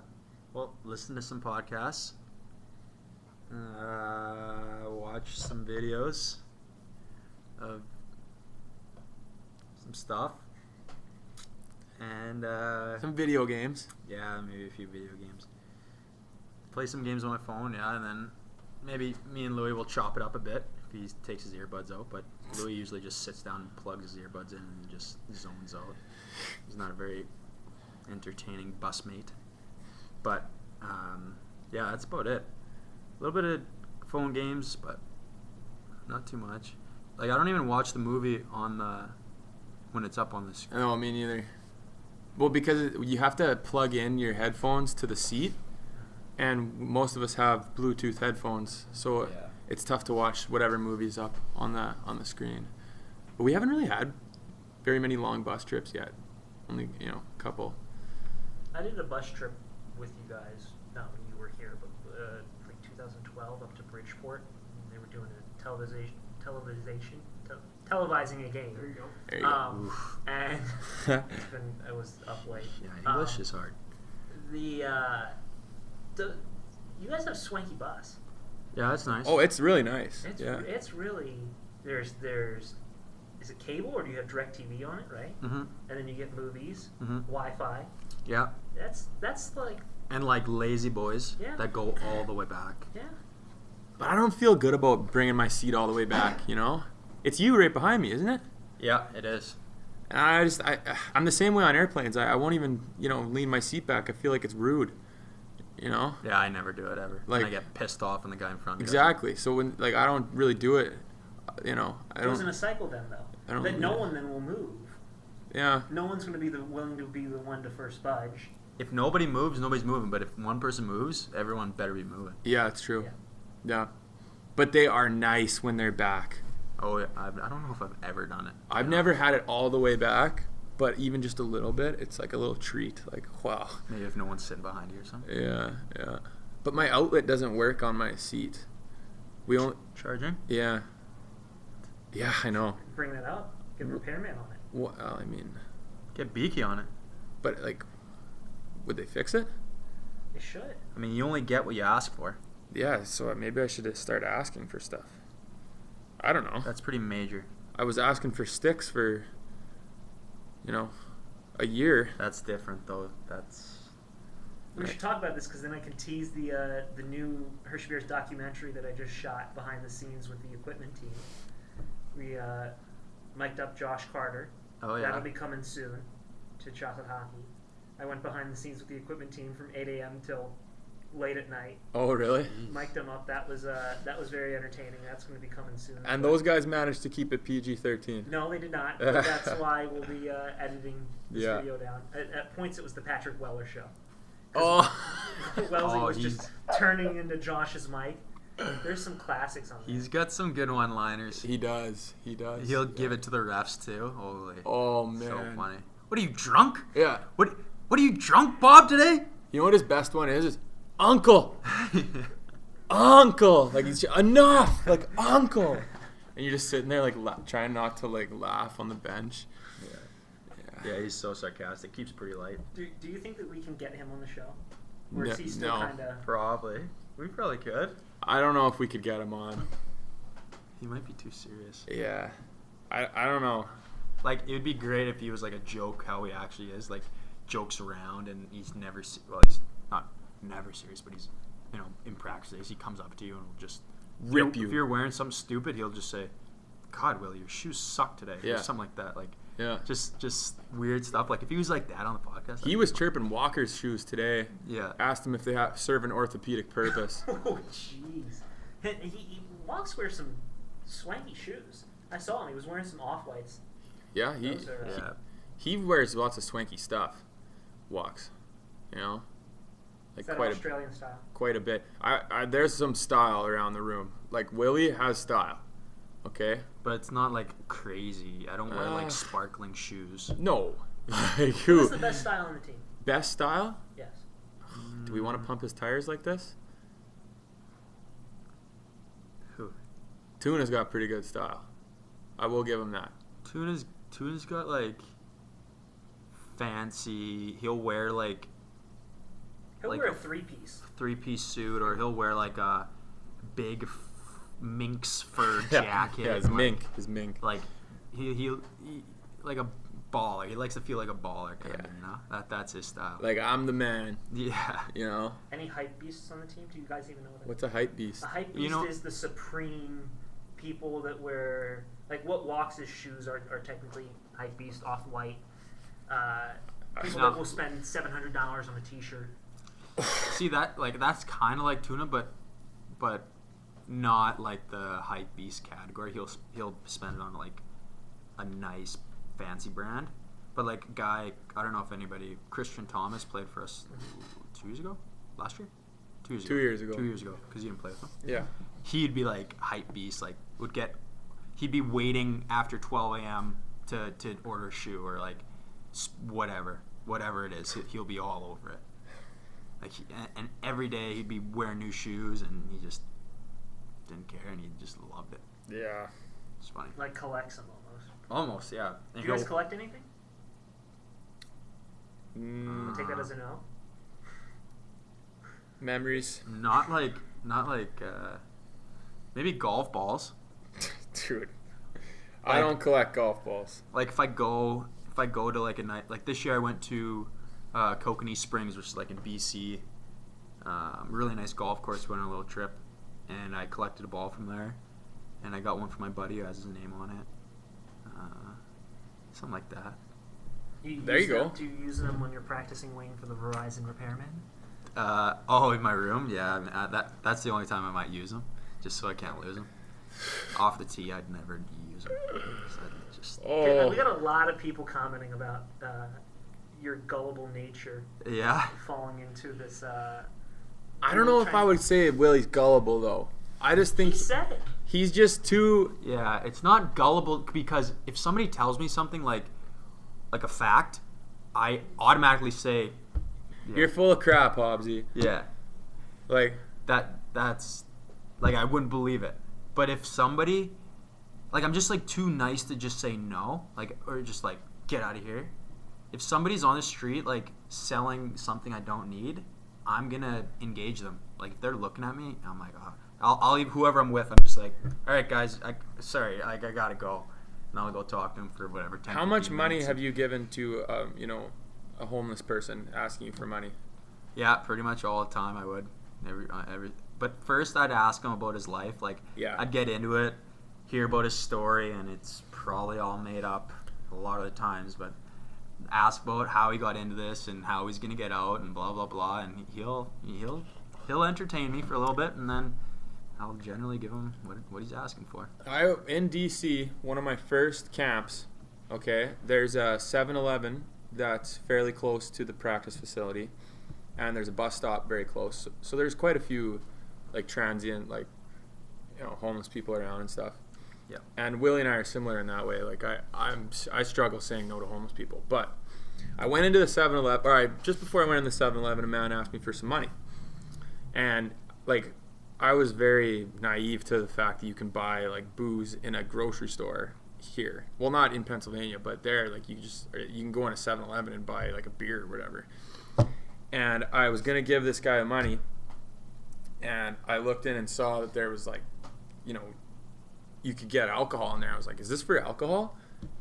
Well, listen to some podcasts. Watch some videos of some stuff. And Some video games. yeah, maybe a few video games. Play some games on my phone, yeah, and then maybe me and Louis will chop it up a bit if he takes his earbuds out, but Louis usually just sits down and plugs his earbuds in and just zones out. He's not a very entertaining bus mate. But, yeah, that's about it. A little bit of phone games, but not too much. Like, I don't even watch the movie when it's up on the screen. No, me neither. Well, because you have to plug in your headphones to the seat, and most of us have Bluetooth headphones, so Yeah. it's tough to watch whatever movie's up on the screen. But we haven't really had very many long bus trips yet. Only, a couple. I did a bus trip with you guys, not when you were here, but like 2012 up to Bridgeport. And they were doing a televising a game. There you go. There you go. And I was up late. Yeah, English is hard. You guys have swanky bus. Yeah, that's nice. Oh, it's really nice. It's really there's is it cable or do you have DirecTV on it, right? Mm-hmm. And then you get movies, Mm-hmm. Wi-Fi. Yeah. That's like And like lazy boys that go all the way back. yeah. But I don't feel good about bringing my seat all the way back, you know? It's you right behind me, isn't it? Yeah, it is. And I'm the same way on airplanes. I won't even, lean my seat back. I feel like it's rude, you know? Yeah, I never do it ever. Like- I get pissed off when the guy in front. Exactly. So when I don't really do it, I It goes in don't. a cycle then though. I don't That no really- one then will move. Yeah. No one's going to be willing to be the one to first budge. If nobody moves, nobody's moving. But if one person moves, everyone better be moving. Yeah, it's true. Yeah. Yeah. But they are nice when they're back. Oh, yeah, I don't know if I've ever done it. I've never had it all the way back, but even just a little bit, it's like a little treat. Like, wow. Maybe if no one's sitting behind you or something. Yeah, yeah. But my outlet doesn't work on my seat. We only, Charging? yeah. Yeah, I know. Bring that up. Get a repairman on it. Well, I mean, Get Beaky on it. but like, would they fix it? It should. I mean, you only get what you ask for. Yeah, so maybe I should start asking for stuff. I don't know. That's pretty major. I was asking for sticks for, a year. That's different, though. That's... We should talk about this because then I can tease the new Hershey Bears documentary that I just shot behind the scenes with the equipment team. We mic'd up Josh Carter. Oh, yeah. That'll be coming soon to Chocolate Hockey. I went behind the scenes with the equipment team from 8 a.m. till late at night. Oh, really? Mic'd them up. That was very entertaining. That's going to be coming soon. And those guys managed to keep it PG-13. No, they did not. But that's why we'll be editing this Yeah. video down. At points, it was the Patrick Weller show. Oh. Wellesley Oh, was just turning into Josh's mic. There's some classics on there. He's got some good one-liners. He does. He does. He'll give it to the refs, too. Holy. Oh, man. So funny. What are you, drunk? Yeah. What are you, drunk, Bob, today? You know what his best one is? Uncle. Uncle. Like, he's enough. Like, Uncle. And you're just sitting there, like, trying not to, like, laugh on the bench. Yeah, he's so sarcastic. Keeps it pretty light. Do you think that we can get him on the show? Or No- is he still no. kind of... Probably. We probably could. I don't know if we could get him on. He might be too serious. Yeah. I don't know. Like, it would be great if he was like a joke, how he actually is. Like, jokes around, and he's never... he's not never serious, but he's, in practice, he comes up to you and will just... Rip you. If you're wearing something stupid, he'll just say, God, Willie, your shoes suck today. Yeah. Or something like that. Like, Yeah. Just weird stuff. Like, if he was like that on the podcast... He was chirping Walker's shoes today. Yeah. Asked him if they serve an orthopedic purpose. Oh, jeez. He Walks wears some swanky shoes. I saw him. He was wearing some Off-Whites. Yeah, Those are, Yeah. he wears lots of swanky stuff. Walks. Is Like that quite Australian style? quite a bit. There's some style around the room. Like Willie has style. Okay? But it's not, like, crazy. I don't wear, Uh. like, sparkling shoes. No. Like What's who? the best style on the team? Best style? Yes. Do we want to pump his tires like this? Who? Tuna's got pretty good style. I will give him that. Tuna's got, like, fancy... He'll wear, like... He'll Like wear a a- three-piece. three-piece suit, or he'll wear, like, a big minx fur jacket. Yeah, his and, mink. His mink. Like, he like a baller. He likes to feel like a baller, kind Yeah. of, you know? That's his style. Like, I'm the man. Yeah. Any hype beasts on the team? Do you guys even know what that What's a hype beast? A hype beast You know- is the supreme people that wear... Like, what Walks' shoes are technically hype beast, Off-White. People No. that will spend $700 on a T-shirt. See, that's kind of like Tuna, but not like the hype beast category. He'll spend it on like a nice fancy brand. But like a guy, I don't know if anybody, Christian Thomas played for us 2 years ago, last year, 2 years ago. 2 years ago. 2 years ago, because you didn't play with him. Yeah. He'd be like hype beast, like he'd be waiting after 12 a.m. to order a shoe or like whatever it is. He'll be all over it. Like and every day he'd be wearing new shoes, and he just didn't care, and he just loved it. Yeah. It's funny. Like, collects them almost. Almost, yeah. Do you guys collect anything? Mm, I'll take that as a no. memories. Not like Maybe golf balls. Dude, I don't collect golf balls. Like if I go to like a night like this year, I went to Kokanee Springs, which is like in BC. Really nice golf course. Went on a little trip, and I collected a ball from there, and I got one for my buddy who has his name on it. Something like that. There you go. Do you use them when you're practicing waiting for the Verizon repairman? In my room, yeah. That's the only time I might use them, just so I can't lose them. Off the tee, I'd never use them. Okay, we got a lot of people commenting about your gullible nature. Yeah. Falling into this. I don't know if I would say Willie's gullible though. I just think he said it. He's just too. Yeah, it's not gullible because if somebody tells me something like a fact, I automatically say, You're full of crap, Hobbsy. Yeah. Like that's like I wouldn't believe it. But if somebody like I'm just like too nice to just say no, like or just like get out of here. If somebody's on the street like selling something I don't need, I'm gonna engage them. Like if they're looking at me, I'm like, I'll leave whoever I'm with. I'm just like, all right, guys, I gotta go, and I'll go talk to them for whatever. 10, how much 15 money minutes. have you given to a homeless person asking you for money? Yeah, pretty much all the time I would. Every. But first I'd ask him about his life. Like I'd get into it, hear about his story, and it's probably all made up a lot of the times. But ask about how he got into this and how he's gonna get out and blah blah blah, and he'll entertain me for a little bit, and then I'll generally give him what he's asking for. In DC, one of my first camps, okay, there's a 7-Eleven that's fairly close to the practice facility, and there's a bus stop very close. So there's quite a few like transient, like homeless people around and stuff. Yeah. And Willie and I are similar in that way. Like I struggle saying no to homeless people. But I went into the 7-Eleven. All right, just before I went into the 7-Eleven, a man asked me for some money, and like I was very naive to the fact that you can buy like booze in a grocery store here. Well, not in Pennsylvania, but there, like you can go in a 7-Eleven and buy like a beer or whatever. And I was gonna give this guy money, and I looked in and saw that there was like, you could get alcohol in there. I was like, is this for alcohol?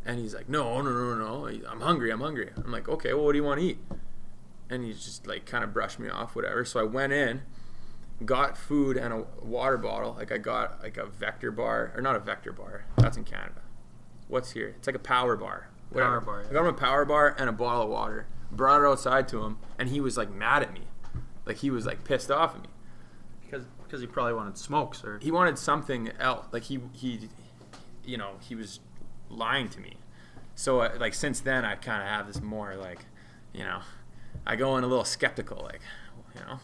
And he's like, no. I'm hungry. I'm like, okay, well, what do you want to eat? And he just like kind of brushed me off, whatever. So I went in, got food and a water bottle. Like I got like a Vector bar, or not a Vector bar. That's in Canada. What's here? It's like a Power bar. Whatever. Power bar. Yeah. I got him a Power bar and a bottle of water. Brought it outside to him, and he was like mad at me. Like he was like pissed off at me. Because he probably wanted smokes, or he wanted something else. Like he was lying to me. So like since then I kind of have this more like, I go in a little skeptical. Like,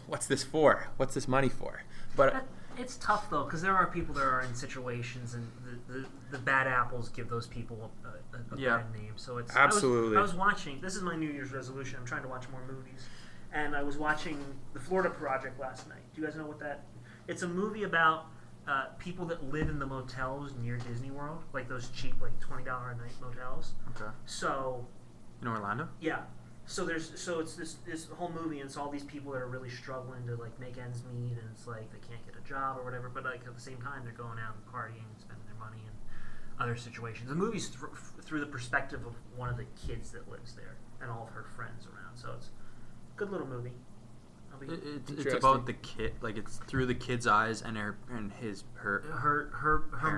what's this for? What's this money for? But it's tough though, because there are people that are in situations, and the bad apples give those people a bad name. So it's absolutely. I was watching. This is my New Year's resolution. I'm trying to watch more movies, and I was watching The Florida Project last night. Do you guys know what that? It's a movie about people that live in the motels near Disney World, like those cheap, like $20 a night motels. Okay. So. In Orlando. Yeah. So it's this whole movie, and it's all these people that are really struggling to like make ends meet, and it's like they can't get a job or whatever, but like at the same time they're going out and partying and spending their money in other situations. The movie's through the perspective of one of the kids that lives there and all of her friends around. So it's a good little movie. It's about the kid, like it's through the kid's eyes and her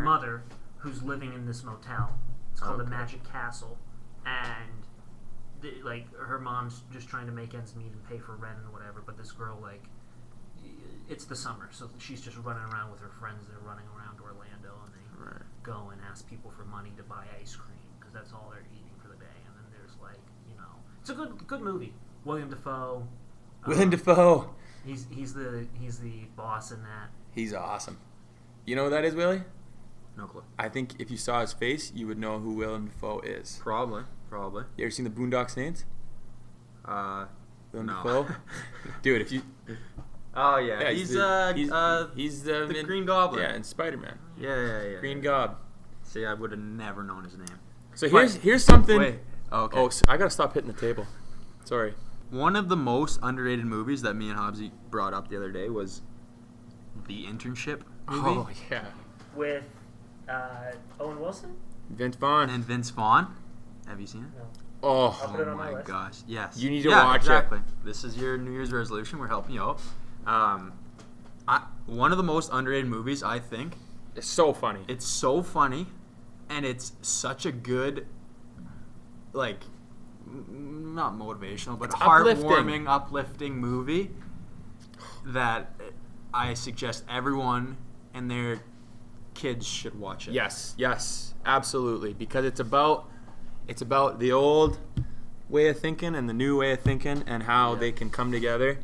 mother, who's living in this motel. It's called the Magic Castle, and like her mom's just trying to make ends meet and pay for rent and whatever. But this girl, like, it's the summer, so she's just running around with her friends. They're running around Orlando, and they go and ask people for money to buy ice cream because that's all they're eating for the day. And then there's like, it's a good movie. William Dafoe. He's the boss in that. He's awesome. You know who that is, Willie? No clue. I think if you saw his face, you would know who William Dafoe is. Probably. You ever seen the Boondock Saints? William Dafoe? Dude, if you... Oh, yeah. He's the Green Goblin. Yeah, and Spider-Man. Yeah. Green Gob. See, I would have never known his name. So here's something... Wait. Oh, okay. Oh, so I got to stop hitting the table. Sorry. One of the most underrated movies that me and Hobbsy brought up the other day was The Internship movie. Oh yeah. with Owen Wilson. Vince Vaughn. And Vince Vaughn. Have you seen it? No. Oh, I'll put it Oh on my my list. gosh. Yes. You need to watch it. exactly. This is your New Year's resolution. We're helping you out. One of the most underrated movies, I think. it's so funny. It's so funny, and it's such a good, like, not motivational, but It's heartwarming, uplifting movie that I suggest everyone and their kids should watch it. Yes, absolutely. Because it's about the old way of thinking and the new way of thinking and how Yeah. they can come together.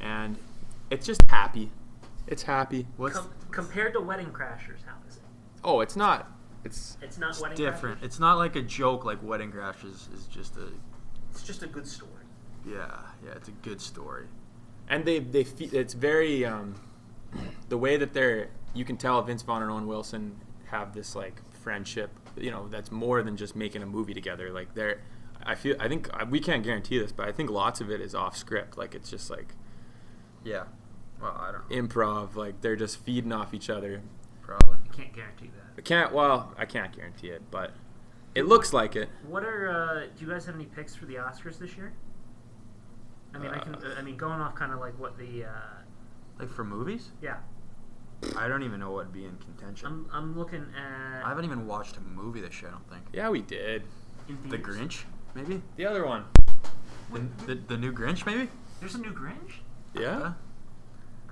And it's just happy. It's happy. What's Compared to Wedding Crashers, how is it? Oh, it's not. It's It's not Wedding different? Crashers. It's not like a joke like Wedding Crashers is just a It's just a good story. yeah, it's a good story. and it's very the way that you can tell Vince Vaughn and Owen Wilson have this like friendship, that's more than just making a movie together. Like I think we can't guarantee this, but I think lots of it is off script. Like it's just like Yeah. Well, I don't know. improv. Like they're just feeding off each other. Probably. I can't guarantee that. I can't guarantee it, but it looks like it. What are do you guys have any picks for the Oscars this year? I mean, I mean, going off kind of like what the Like for movies? yeah. I don't even know what would be in contention. I'm looking at I haven't even watched a movie this year, I don't think. Yeah, we did. in The theaters. Grinch, maybe? The other one. The new Grinch, maybe? There's a new Grinch. Yeah.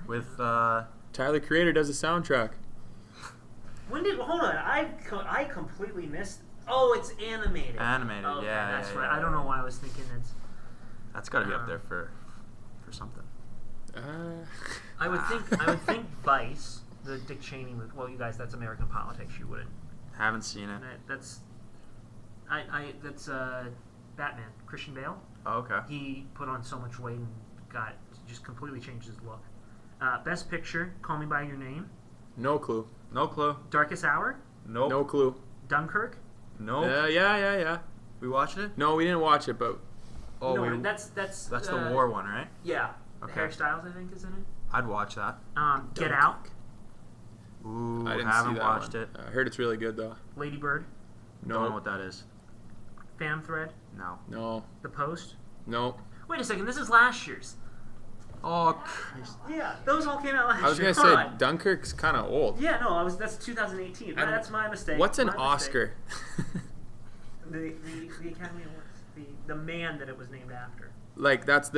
With Tyler Creator does the soundtrack. When did hold on? I completely missed. Oh, it's animated. Animated, Okay, yeah, that's yeah, right. yeah, I don't know yeah. why I was thinking it's. that's got to be up there for something. I would think Vice, the Dick Cheney movie. Well, you guys, that's American Politics. You wouldn't. Haven't seen it. That's Batman. Christian Bale. Oh, okay. He put on so much weight and just completely changed his look. Best Picture, Call Me by Your Name. No clue. No clue. Darkest Hour, Nope. No clue. Dunkirk. Nope. Yeah. We watched it? No, we didn't watch it, but Oh, No, that's the war one, right? Yeah. Okay. Harry Styles, I think, is in it. I'd watch that. Get Out, Ooh, I didn't haven't see that watched one. it. I heard it's really good though. Lady Bird, Don't know No. what that is. Phantom Thread, No. No. The Post. No. Wait a second, this is last year's. Oh, Christ. Yeah, those all came out last year. I was gonna Hold say on. Dunkirk's kind of old. Yeah, no, that's 2018. And That's my mistake. What's an My mistake. Oscar? The Academy Awards. The man that it was named after. Like that's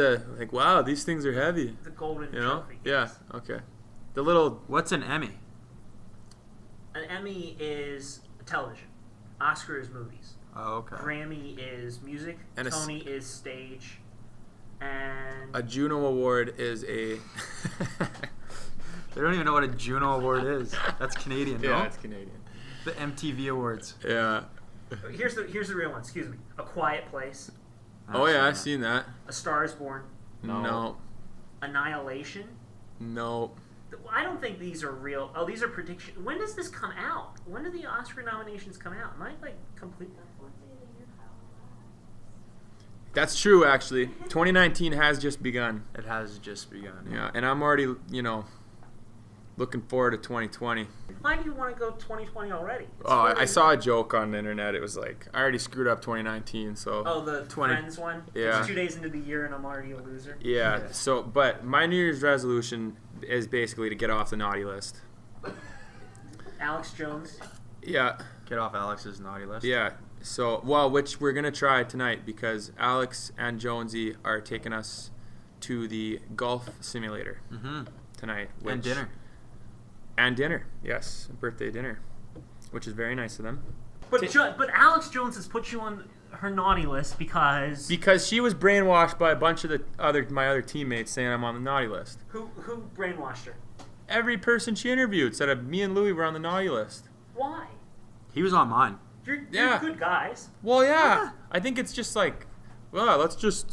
wow, these things are heavy. The Golden You know? Trophy. Yeah. yes. Okay. The little What's an Emmy? An Emmy is television. Oscar is movies. Oh, okay. Grammy is music. And Tony is stage. And a Juno Award is a. They don't even know what a Juno Award is. That's Canadian, no? Yeah, it's Canadian. The MTV Awards. Yeah. here's the real one. Excuse me. A Quiet Place. Oh yeah, I've that. seen that. A Star Is Born. No. Annihilation. No. I don't think these are real. Oh, these are predictions. When does this come out? When do the Oscar nominations come out? Am I completely? That's true, actually. 2019 has just begun. It has just begun. Yeah, and I'm already, looking forward to 2020. Why do you want to go 2020 already? It's Oh, I already- saw a joke on the internet. It was like, I already screwed up 2019, so. Oh, the 20. Friends one. Yeah. It's 2 days into the year and I'm already a loser. Yeah, so, but my New Year's resolution is basically to get off the naughty list. Alex Jones. Yeah, Get off Alex's naughty list. yeah. So, which we're going to try tonight because Alex and Jonesy are taking us to the golf simulator Mm-hmm. tonight. And dinner. And dinner, yes. Birthday dinner, which is very nice of them. But Alex Jones has put you on her naughty list because Because she was brainwashed by a bunch of my other teammates saying I'm on the naughty list. who brainwashed her? Every person she interviewed said me and Louie were on the naughty list. Why? He was on mine. You're Yeah. good guys. Well, yeah. I think it's just like, well, let's just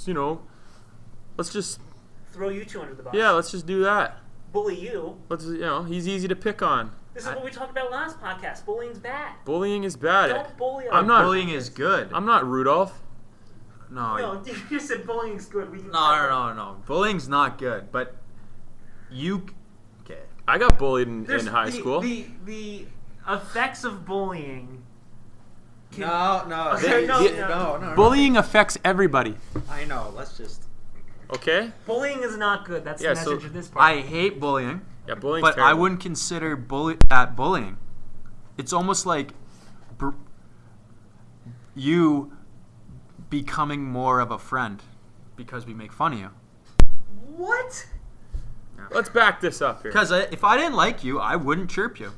Throw you two under the bus. let's just do that. Bully you. He's easy to pick on. This is what we talked about last podcast. Bullying's bad. Bullying is bad. Don't bully. I'm not- Bullying is good. I'm not Rudolph. No, No, you said bullying's good. We can no. Bullying's not good, but you. Okay. I got bullied in There's high school. The effects of bullying. No. Okay, No. Bullying affects everybody. I know. Let's just. Okay? Bullying is not good. That's Yeah, the so message of this part. I hate bullying, Yeah, bullying. but I wouldn't consider that bullying. It's almost like you becoming more of a friend because we make fun of you. What? Let's back this up here. Because if I didn't like you, I wouldn't chirp you.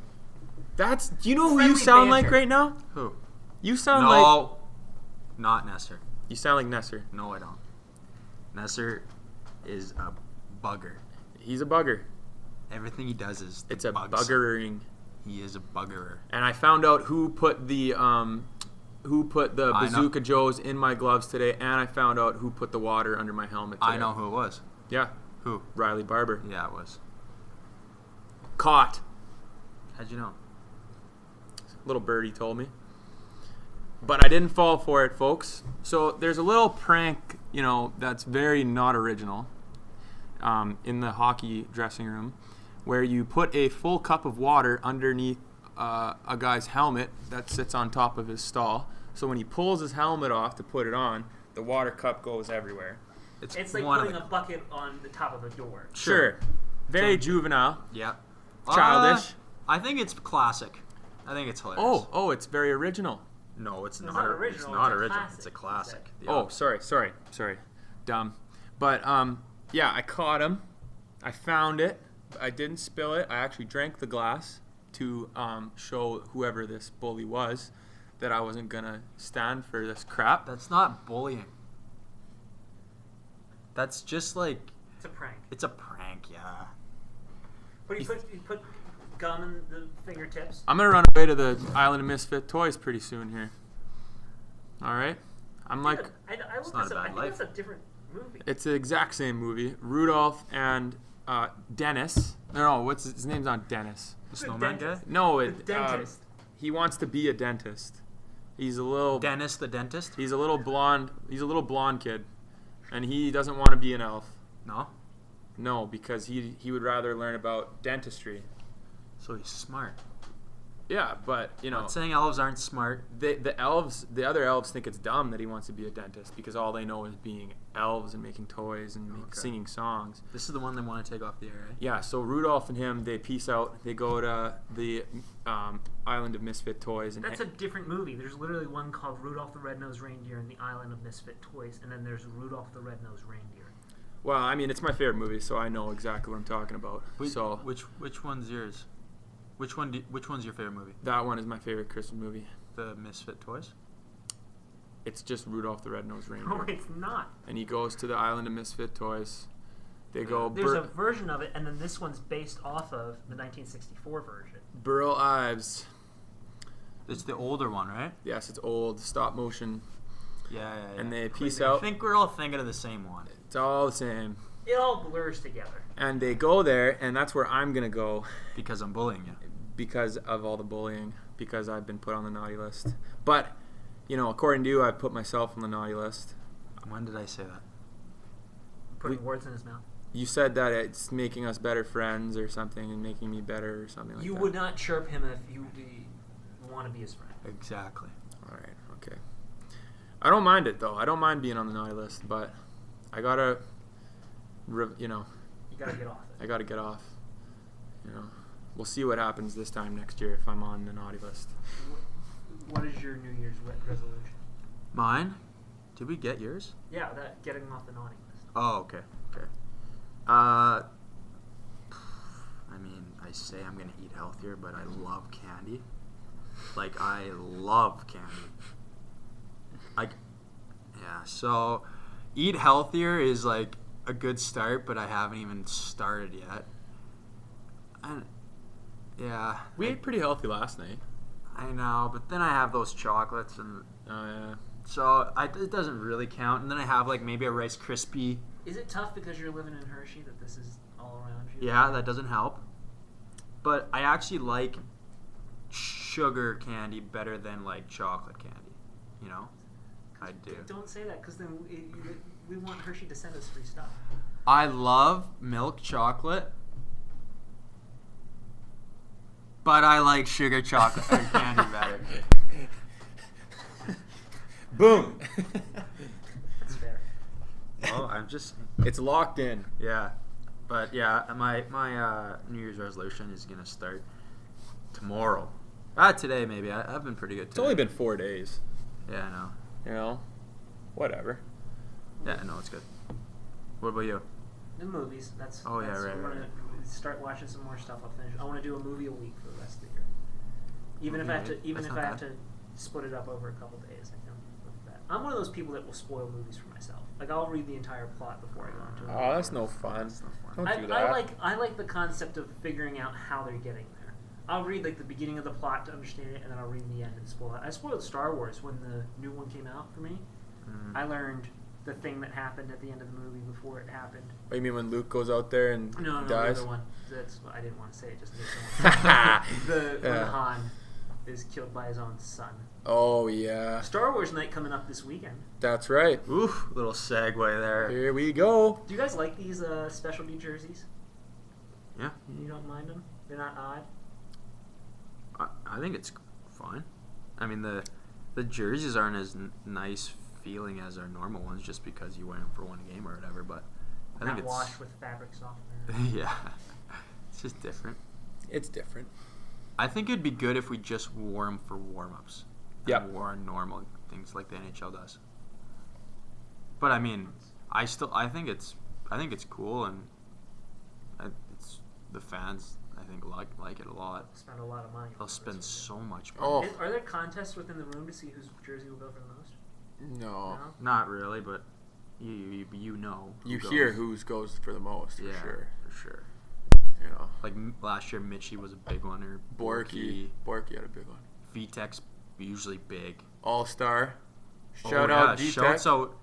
Do you know who you Friendly sound like banter. right now? Who? You sound like. No, not Nestor. You sound like Nesser. No, I don't. Nestor is a bugger. He's a bugger. Everything he does is It's a bugs. buggering. He is a buggerer. And I found out who put the Bazooka Joes in my gloves today, and I found out who put the water under my helmet today. I know who it was. Yeah, Who? Riley Barber. Yeah, it was. Caught. How'd you know? Little birdie told me. But I didn't fall for it, folks. So there's a little prank, that's very not original in the hockey dressing room where you put a full cup of water underneath a guy's helmet that sits on top of his stall. So when he pulls his helmet off to put it on, the water cup goes everywhere. It's like one of putting a bucket on the top of a door. Sure. Very juvenile. Yeah. Childish. I think it's classic. I think it's hilarious. Oh, it's very original. No, it's not. not original, It's not it's a original. classic, It's a classic. he Yeah. Oh, sorry. Dumb. But, yeah, I caught him. I found it. I didn't spill it. I actually drank the glass to show whoever this bully was that I wasn't going to stand for this crap. That's not bullying. That's just like, It's a prank. it's a prank, yeah. But you put gum in the fingertips. I'm going to run away to the Island of Misfit Toys pretty soon here. All right? I'm like, I looked not this a up. I bad think it's a life. different movie. it's the exact same movie. Rudolph and Dennis. No, what's his name's not Dennis. The snowman guy? dentist. No, The dentist. he wants to be a dentist. He's a little Dennis the dentist? He's a little blonde kid, and he doesn't want to be an elf. No? No, because he would rather learn about dentistry. So he's smart. Yeah, but Not saying elves aren't smart. the other elves think it's dumb that he wants to be a dentist because all they know is being elves and making toys and singing songs. This is the one they want to take off the air, right? Yeah, so Rudolph and him, they peace out. They go to the Island of Misfit Toys. And That's a different movie. There's literally one called Rudolph the Red-Nosed Reindeer and the Island of Misfit Toys, and then there's Rudolph the Red-Nosed Reindeer. Well, I mean, it's my favorite movie, so I know exactly what I'm talking about. So Which one's yours? Which one's your favorite movie? that one is my favorite Christmas movie. The Misfit Toys? It's just Rudolph the Red-Nosed Reindeer. No, it's not. And he goes to the Island of Misfit Toys. They go There's a version of it, and then this one's based off of the 1964 version. Burl Ives. It's the older one, right? Yes, it's old, stop motion. Yeah. And they peace I out. think we're all thinking of the same one. It's all the same. It all blurs together. And they go there, and that's where I'm going to go Because I'm bullying you. because of all the bullying, because I've been put on the naughty list. But, according to you, I've put myself on the naughty list. When did I say that? Putting words in his mouth. You said that it's making us better friends or something and making me better or something like You that. would not chirp him if you want to be his friend. Exactly. All right, okay. I don't mind it, though. I don't mind being on the naughty list, but I got to, You gotta get off it. I got to get off. We'll see what happens this time next year if I'm on the naughty list. What is your New Year's resolution? Mine? Did we get yours? Yeah, that getting off the naughty list. Oh, okay. I mean, I say I'm going to eat healthier, but I love candy. Like, I love candy. So eat healthier is like a good start, but I haven't even started yet. We ate pretty healthy last night. I know, but then I have those chocolates, and Oh, yeah. so it doesn't really count. And then I have like maybe a Rice Krispie. Is it tough because you're living in Hershey that this is all around you? Yeah, that doesn't help. But I actually like sugar candy better than like chocolate candy. I do. Don't say that because then we want Hershey to send us free stuff. I love milk chocolate. But I like sugar chocolate or candy better. Boom. That's fair. Well, I'm just It's locked in. yeah, but yeah, my New Year's resolution is gonna start tomorrow. Today maybe. I've been pretty good. It's Today. only been 4 days. Yeah, I know. You know, whatever. Yeah, I know it's good. What about you? The movies. That's. Oh, yeah, that's right, I'm right, gonna start watching some more stuff. I'll finish. I want to do a movie a week for the rest of the year. Even if I have to, That's not bad. split it up over a couple days, I can look at that. I'm one of those people that will spoil movies for myself. Like I'll read the entire plot before I go into it. Oh, that's no fun. That's not fun. Don't do that. I like the concept of figuring out how they're getting there. I'll read like the beginning of the plot to understand it, and then I'll read the end and spoil it. I spoiled Star Wars when the new one came out for me. I learned the thing that happened at the end of the movie before it happened. Oh, you mean when Luke goes out there and No, dies? the other one. That's I didn't want to say it. Just in case when Yeah. Han is killed by his own son. Oh, yeah. Star Wars night coming up this weekend. That's right. Oof, little segue there. Here we go. Do you guys like these specialty jerseys? Yeah, You don't mind them? They're not odd. I think it's fine. I mean the jerseys aren't as nice feeling as our normal ones just because you wear them for one game or whatever. But I think Not it's washed with fabric softener. yeah, it's just different. It's different. I think it'd be good if we just wore them for warm-ups. Yep. And wore normal things like the NHL does. But I mean, I think it's cool, and it's the fans I think like it a lot. Spend a lot of money. They'll on spend this. so much money. Oh. Are there contests within the room to see whose jersey will go for the most? No. No? Not really, but you know. who You goes. hear whose goes for the most, Yeah, for sure. for sure. You know, Like last year, Mitchie was a big one, or Borky had a big one. VTech's usually big. All-Star. Oh, Shout yeah, out D-Tech. Shouts out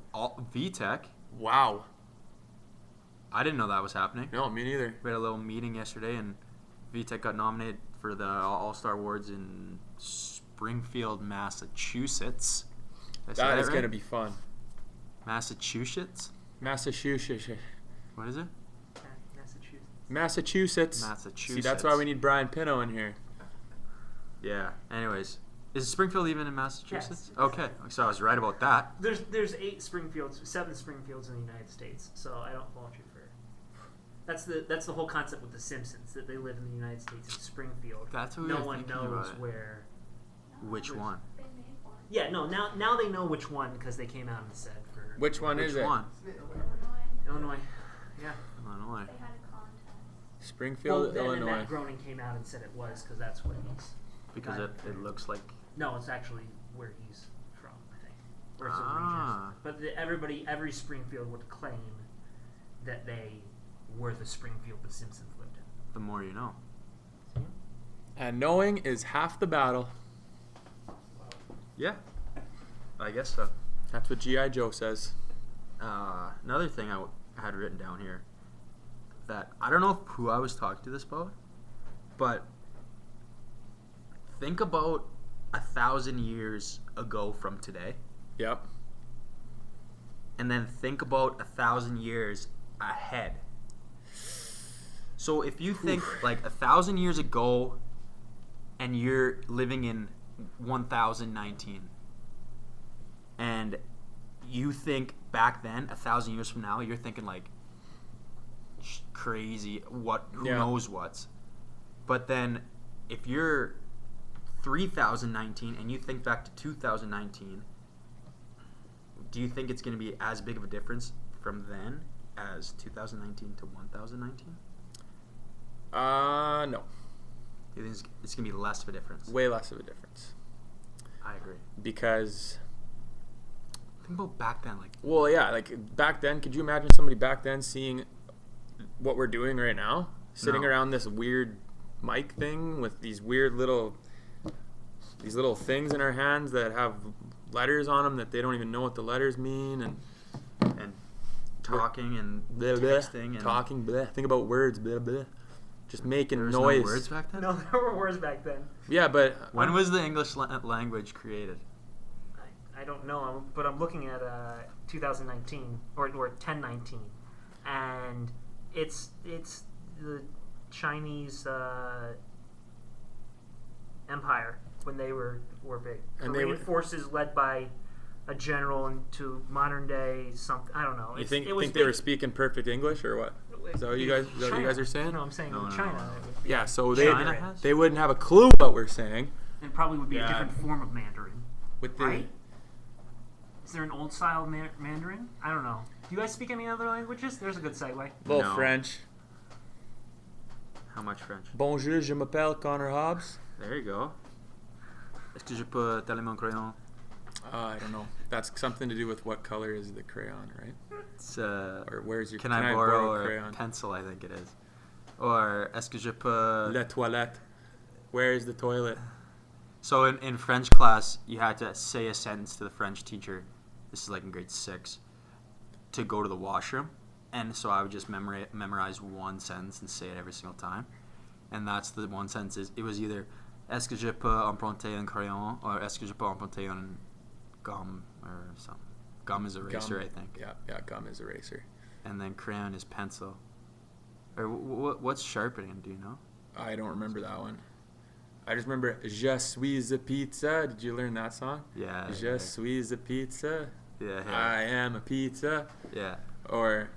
VTech. Wow. I didn't know that was happening. No, me neither. We had a little meeting yesterday, and VTech got nominated for the All-Star Awards in Springfield, Massachusetts. Did I say That is right? going to be fun. Massachusetts? Massachusetts. What is it? Massachusetts. See, that's why we need Brian Pino in here. Yeah. Anyways, is Springfield even in Massachusetts? Yes. Okay, so I was right about that. There's 7 Springfields in the United States, so I don't fault you for. That's the whole concept with the Simpsons, that they live in the United States in Springfield. That's what we no were one thinking knows about it. where. Which one? They made one. Yeah, no. Now they know which one because they came out and said for Which one Which is it? one? Illinois. Yeah. Illinois. They had a contest. Springfield, then Illinois. Matt Groening came out and said it was because that's where he's. Because got it looks like. No, it's actually where he's from, I think. Or it's Ah. But every Springfield would claim that they were the Springfield the Simpsons lived in. The more you know. And knowing is half the battle. Yeah. I guess so. That's what G.I. Joe says. Another thing I had written down here that I don't know who I was talking to this about, but think about 1,000 years ago from today, Yep. and then think about 1,000 years ahead. So if you think like 1,000 years ago, and you're living in 1019, and you think back then 1,000 years from now, you're thinking like crazy, who Yeah. knows what's. But then if you're 3019 and you think back to 2019, do you think it's going to be as big of a difference from then as 2019 to 1019? No. Do you think it's going to be less of a difference? Way less of a difference. I agree. Because, Think about back then, like well, yeah, like back then, could you imagine somebody back then seeing what we're doing right now? Sitting No. around this weird mic thing with these weird little things in our hands that have letters on them that they don't even know what the letters mean, and talking and blah, blah, texting and talking, blah. Think about words, blah, blah. Just making There was noise. no words back then. No, there were words back then. Yeah, but When was the English language created? I don't know, but I'm looking at 2019 or 1019, and it's the Chinese Empire when they were big. And Korean forces led by a general into modern day something. I don't know. You think it was they were speaking perfect English or what? Is that what you guys are saying? No, I'm saying No, China. no. It would be Yeah, so China has? they wouldn't have a clue what we're saying. It probably would be Yeah. a different form of Mandarin, With the right? Is there an old style Mandarin? I don't know. Do you guys speak any other languages? There's a good segue. little No. French. How much French? Bonjour, je m'appelle Connor Hobbs. There you go. Est-ce que je peux t'aller mon crayon? I don't know. That's something to do with what color is the crayon, right? It's Or where's your? can I borrow a a crayon? pencil? I think it is. Or est-ce que je peux? La toilette. Where is the toilet? So in French class, you had to say a sentence to the French teacher. This is like in grade 6. To go to the washroom, and so I would just memorize one sentence and say it every single time. And that's the one sentence. It was either est-ce que je peux emprunter un crayon or est-ce que je peux emprunter un gomme or something. Gum is eraser, I think. Yeah, gum is eraser. And then crayon is pencil. Or what's sharpening? Do you know? I don't remember that one. I just remember Je suis a pizza. Did you learn that song? Yeah. Je suis a pizza. Yeah. I am a pizza. Yeah. Or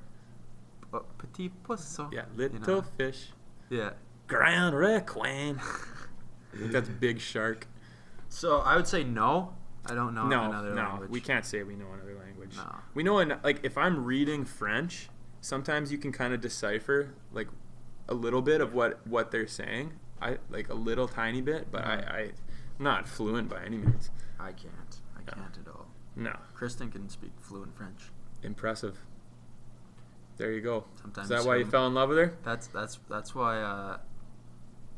Petit poisson. yeah, little You know? fish. Yeah. Grand requin. I think that's big shark. So I would say no. I don't know another No, language. we can't say we know another language. No. We know, like, if I'm reading French, sometimes you can kind of decipher, like, a little bit of what they're saying. I like a little tiny bit, but I'm not fluent by any means. I can't. I can't at all. No. Kristen can speak fluent French. Impressive. There you go. Sometimes Is that why you fell in love with her? That's why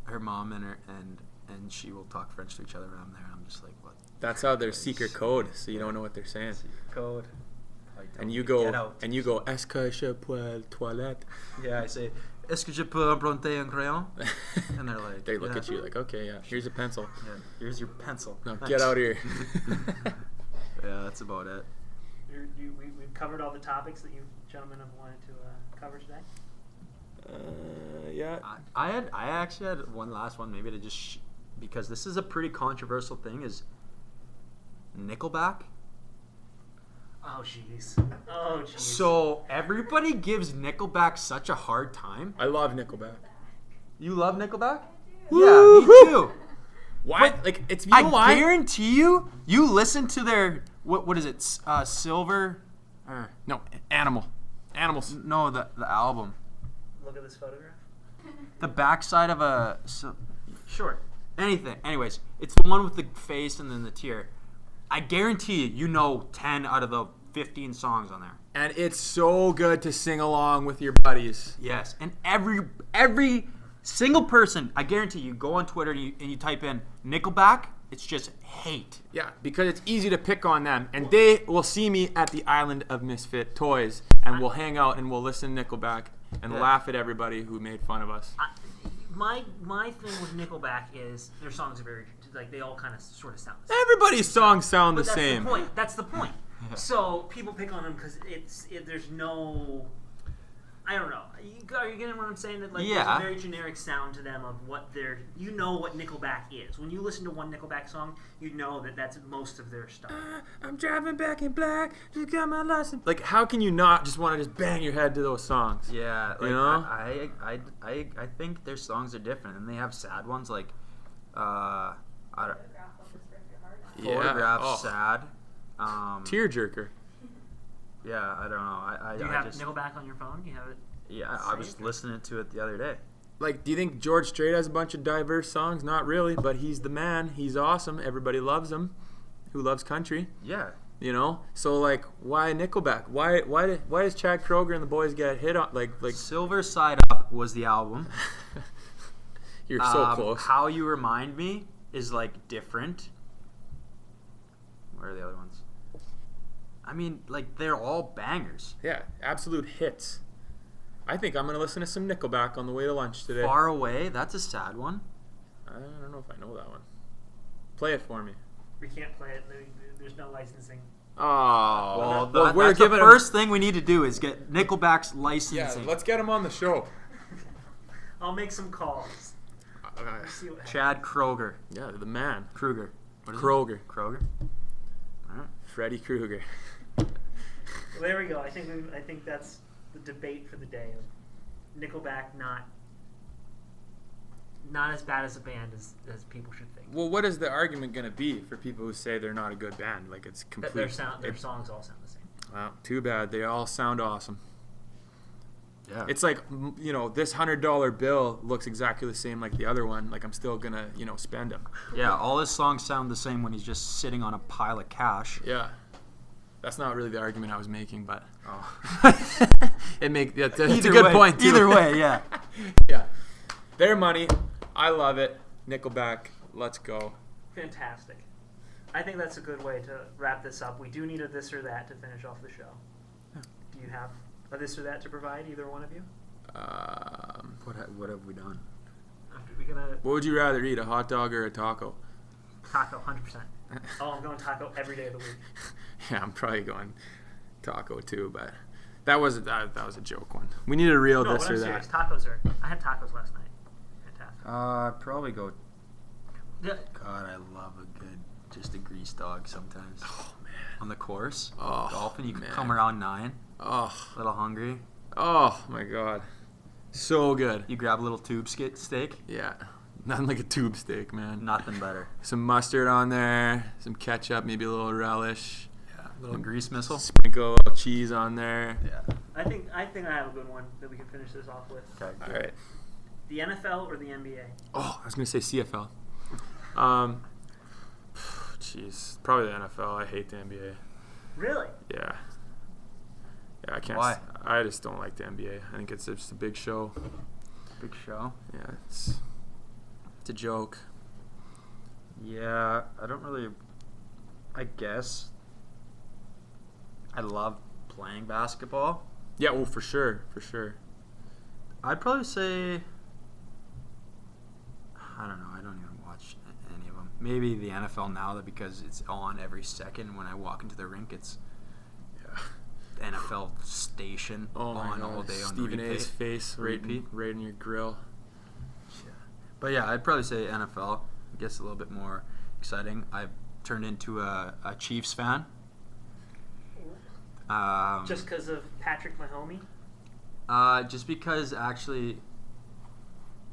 her mom and she will talk French to each other around there. I'm just like, what? That's how their secret code, so you don't know what they're saying. Code. And you go, est-ce que je peux toilette? Yeah, I say, est-ce que je peux emprunter un crayon? And they're like, They look yeah. at you like, okay, yeah, here's a pencil. Yeah, here's your pencil. No, Thanks. get out of here. Yeah, that's about it. We've covered all the topics that you gentlemen have wanted to cover today. Yeah. I actually had one last one, maybe to just because this is a pretty controversial thing. Is Nickelback? Oh jeez. Oh jeez. So everybody gives Nickelback such a hard time. I love Nickelback. You love Nickelback? Woo-hoo! Yeah, me too. Why? But like, it's, you know why? I guarantee you listen to their what is it? Silver? Or, No, Animals. no, the album. Look at this photograph. The backside of a Sure. anything. Anyways, it's the one with the face and then the tear. I guarantee you know 10 out of the 15 songs on there. And it's so good to sing along with your buddies. Yes, and every single person, I guarantee you, go on Twitter and you type in Nickelback, it's just hate. Yeah, because it's easy to pick on them. And they will see me at the Island of Misfit Toys, and we'll hang out and we'll listen to Nickelback and Yeah. laugh at everybody who made fun of us. My thing with Nickelback is their songs are very like they all kind of sort of sound the same. Everybody's songs sound But the same. The point. That's the point. So people pick on them because there's no. I don't know. Are you getting what I'm saying? That like there's Yeah. a very generic sound to them of what they're. You know what Nickelback is. When you listen to one Nickelback song, you know that that's most of their stuff. I'm driving back in black, just got my license. Like, how can you not just want to just bang your head to those songs? Yeah, like You know? I think their songs are different, and they have sad ones like I don't Photograph will just rip your heart out. Yeah. Photograph, Oh. sad. Tearjerker. Yeah, I don't know. Do you I have just Nickelback on your phone? Do you have it? yeah, I was listening to it the other day. Like, do you think George Strait has a bunch of diverse songs? Not really, but he's the man. He's awesome. Everybody loves him. Who loves country? Yeah, You know, so like, why Nickelback? Why does Chad Kroeger and the boys get hit on? Like Silver Side Up was the album. you're so close. How You Remind Me is like different. Where are the other ones? I mean, like they're all bangers. Yeah, absolute hits. I think I'm gonna listen to some Nickelback on the way to lunch today. Far Away, that's a sad one. I don't know if I know that one. Play it for me. We can't play it. There's no licensing. Oh, Well, we're that's the giving first thing we need to do is get Nickelback's Yeah, licensing. let's get him on the show. I'll make some calls. Let's see what happens. Chad Kroger. Yeah, the man. Kruger. What is Kroger. it? Kroger. All right. Freddy Krueger. Well, there we go. I think that's the debate for the day. Nickelback not as bad as a band as people should think. Well, what is the argument going to be for people who say they're not a good band? Like, it's complete. Their songs all sound the same. Wow, too bad. They all sound awesome. Yeah. It's like, this $100 bill looks exactly the same like the other one. Like, I'm still going to, spend them. Yeah, all his songs sound the same when he's just sitting on a pile of cash. Yeah. That's not really the argument I was making, but Oh. it's a good point, too. Either way, yeah. Yeah. Their money. I love it. Nickelback. Let's go. Fantastic. I think that's a good way to wrap this up. We do need a this or that to finish off the show. Do you have a this or that to provide, either one of you? What have we done? What would you rather eat, a hot dog or a taco? Taco, 100%. Oh, I'm going taco every day of the week. Yeah, I'm probably going taco too, but that was a joke one. We need a real No, this but I'm or serious. that. I had tacos last night. Fantastic. I'd probably go. Yeah. God, I love just a grease dog sometimes. Oh man. On the course, Oh, Dolphin, you can man. come around 9, Oh, a little hungry. oh my God, so good. You grab a little tube steak. Yeah, nothing like a tube steak, man. Nothing better. Some mustard on there, some ketchup, maybe a little relish. Yeah, a little grease missile. Sprinkle a little cheese on there. Yeah. I think I have a good one that we can finish this off with. Okay. All right. The NFL or the NBA? Oh, I was gonna say CFL. Jeez, probably the NFL. I hate the NBA. Really? Yeah. Yeah, I can't. Why? I just don't like the NBA. I think it's just a big show. Big show. Yeah, it's a joke. Yeah, I don't really. I guess. I love playing basketball. Yeah, well, for sure, for sure. I'd probably say. I don't know. I don't even watch any of them. Maybe the NFL now, that because it's on every second. When I walk into the rink, it's NFL station Oh my on God. all day on Stephen repeat. A's face Repeat. right in your grill. Yeah. But yeah, I'd probably say NFL. I guess a little bit more exciting. I've turned into a Chiefs fan. Just because of Patrick Mahomes? Just because actually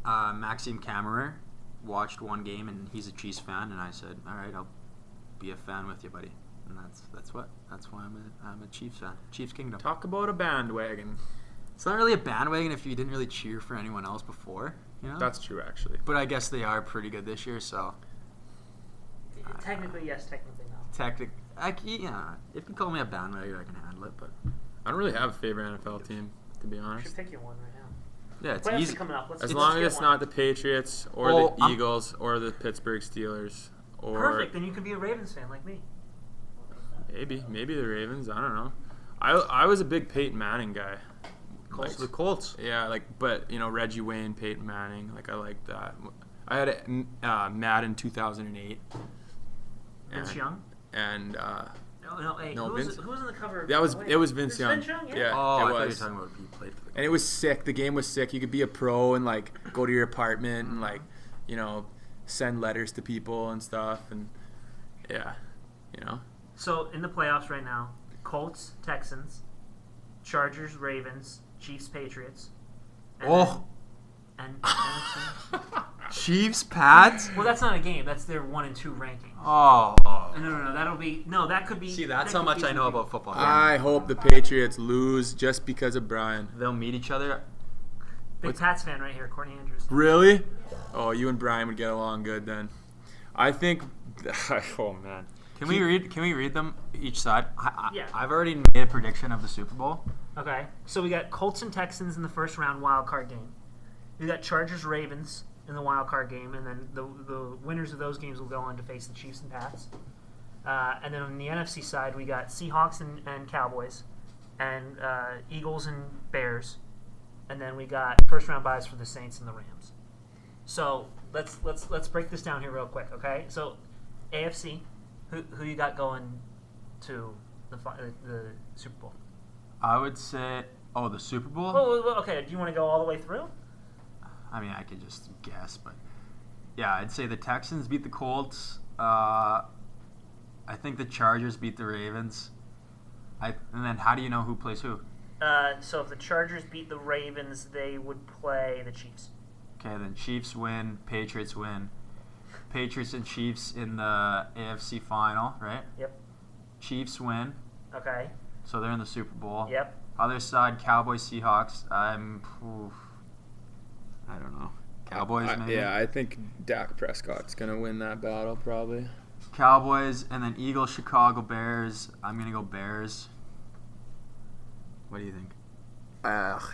Maxime Kammerer watched one game and he's a Chiefs fan, and I said, all right, I'll be a fan with you, buddy. And that's why I'm a Chiefs fan. Chiefs Kingdom. Talk about a bandwagon. It's not really a bandwagon if you didn't really cheer for anyone else before, you know? That's true, actually. But I guess they are pretty good this year, so Technically yes, technically no. if you call me a bandwagon, I can handle it. But I don't really have a favorite NFL team, to be You honest. should pick your one right now. yeah, it's Playoffs easy. are coming up. As long as it's not the Patriots or Oh, the Eagles or the Pittsburgh Steelers or Perfect, then you can be a Ravens fan like me. maybe the Ravens. I don't know. I was a big Peyton Manning guy. Colts. The Colts. Yeah, but Reggie Wayne, Peyton Manning, I liked that. I had a Madden 2008. Vince Young? And No, hey, No, who Vince- was in the cover? Of it was Vince It's Young. Vince Young, yeah. Yeah, Oh, I it thought you were was. talking about he played for the And it was sick. The game was sick. You could be a pro and go to your apartment and send letters to people and stuff, and yeah, So in the playoffs right now, Colts, Texans, Chargers, Ravens, Chiefs, Patriots. And and Chiefs, Pats. well, that's not a game. That's their 1 and 2 ranking. Oh. No. That could be. See, that's that how could much be I know something. about football. I hope the Patriots lose just because of Brian. They'll meet each other. Big Pats fan right here, Courtney Andrews. Really? Oh, you and Brian would get along good then. I think. Oh man. Can we read them each side? Yeah. I've already made a prediction of the Super Bowl. Okay, so we got Colts and Texans in the first round wild card game. We got Chargers, Ravens in the wild card game, and then the winners of those games will go on to face the Chiefs and Pats. And then on the NFC side, we got Seahawks and Cowboys, and Eagles and Bears, and then we got first round byes for the Saints and the Rams. So let's break this down here real quick, okay? So AFC, who you got going to the Super Bowl? I would say, the Super Bowl. Well, okay. Do you want to go all the way through? I mean, I could just guess, but I'd say the Texans beat the Colts. I think the Chargers beat the Ravens. And then how do you know who plays who? So if the Chargers beat the Ravens, they would play the Chiefs. Okay, then Chiefs win, Patriots win. Patriots and Chiefs in the AFC final, right? Yep. Chiefs win, Okay. so they're in the Super Bowl. Yep. Other side, Cowboys, Seahawks. I don't know. Cowboys, maybe? I think Dak Prescott's going to win that battle probably. Cowboys, and then Eagles, Chicago, Bears. I'm going to go Bears. What do you think?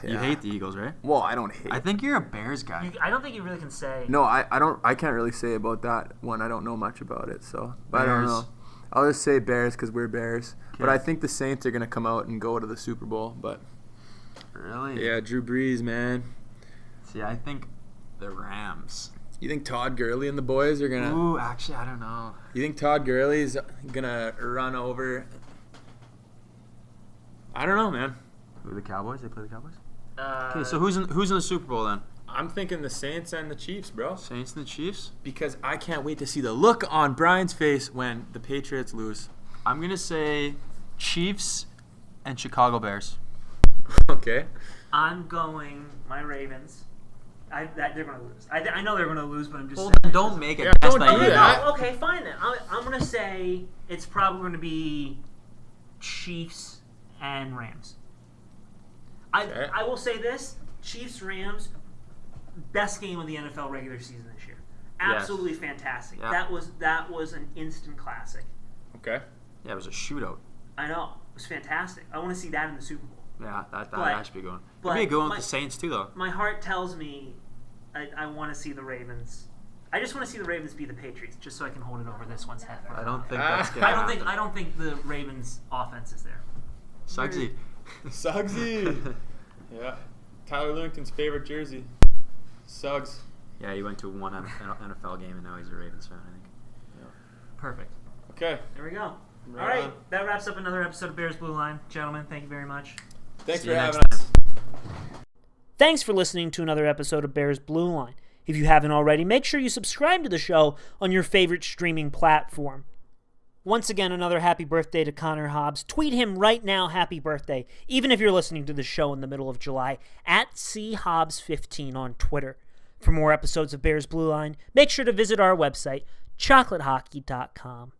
You hate the Eagles, right? Well, I don't hate. I think you're a Bears guy. I don't think you really can say. No, I don't. I can't really say about that one. I don't know much about it, so. But I don't Bears. know. I'll just say Bears because we're Bears. But Okay. I think the Saints are gonna come out and go to the Super Bowl. But Really? Yeah, Drew Brees, man. See, I think the Rams. You think Todd Gurley and the boys are going to... Ooh, actually, I don't know. You think Todd Gurley's going to run over... I don't know, man. Who, the Cowboys? They play the Cowboys? Uh, Okay, so who's in the Super Bowl then? I'm thinking the Saints and the Chiefs, bro. Saints and the Chiefs? Because I can't wait to see the look on Brian's face when the Patriots lose. I'm going to say Chiefs and Chicago Bears. Okay. I'm going my Ravens. They're going to lose. I know they're going to lose, but I'm just Well, saying. then don't make it. Yeah, That's don't not do you. that. Okay, fine then. I'm going to say it's probably going to be Chiefs and Rams. Okay. I will say this: Chiefs Rams, best game of the NFL regular season this year. Absolutely fantastic. Yeah. That was an instant classic. Okay. Yeah, it was a shootout. I know, it was fantastic. I want to see that in the Super Bowl. Yeah, that But- actually be going. but It'd be going my- with the Saints too, though. My heart tells me I want to see the Ravens. I just want to see the Ravens beat the Patriots, just so I can hold it over this one's head. I don't think that's good. I don't think the Ravens' offense is there. Suggsy. Suggsy. Yeah. Tyler Lewington's favorite jersey. Suggs. Yeah, he went to one NFL game and now he's a Ravens fan, I think. Perfect. Okay. There we go. Right All right, on. that wraps up another episode of Bears Blue Line. Gentlemen, thank you very much. Thanks See for you having next us. Thanks for listening to another episode of Bears Blue Line. If you haven't already, make sure you subscribe to the show on your favorite streaming platform. Once again, another happy birthday to Connor Hobbs. Tweet him right now, happy birthday, even if you're listening to the show in the middle of July, at @CHobbs15 on Twitter. For more episodes of Bears Blue Line, make sure to visit our website, chocolatehockey.com.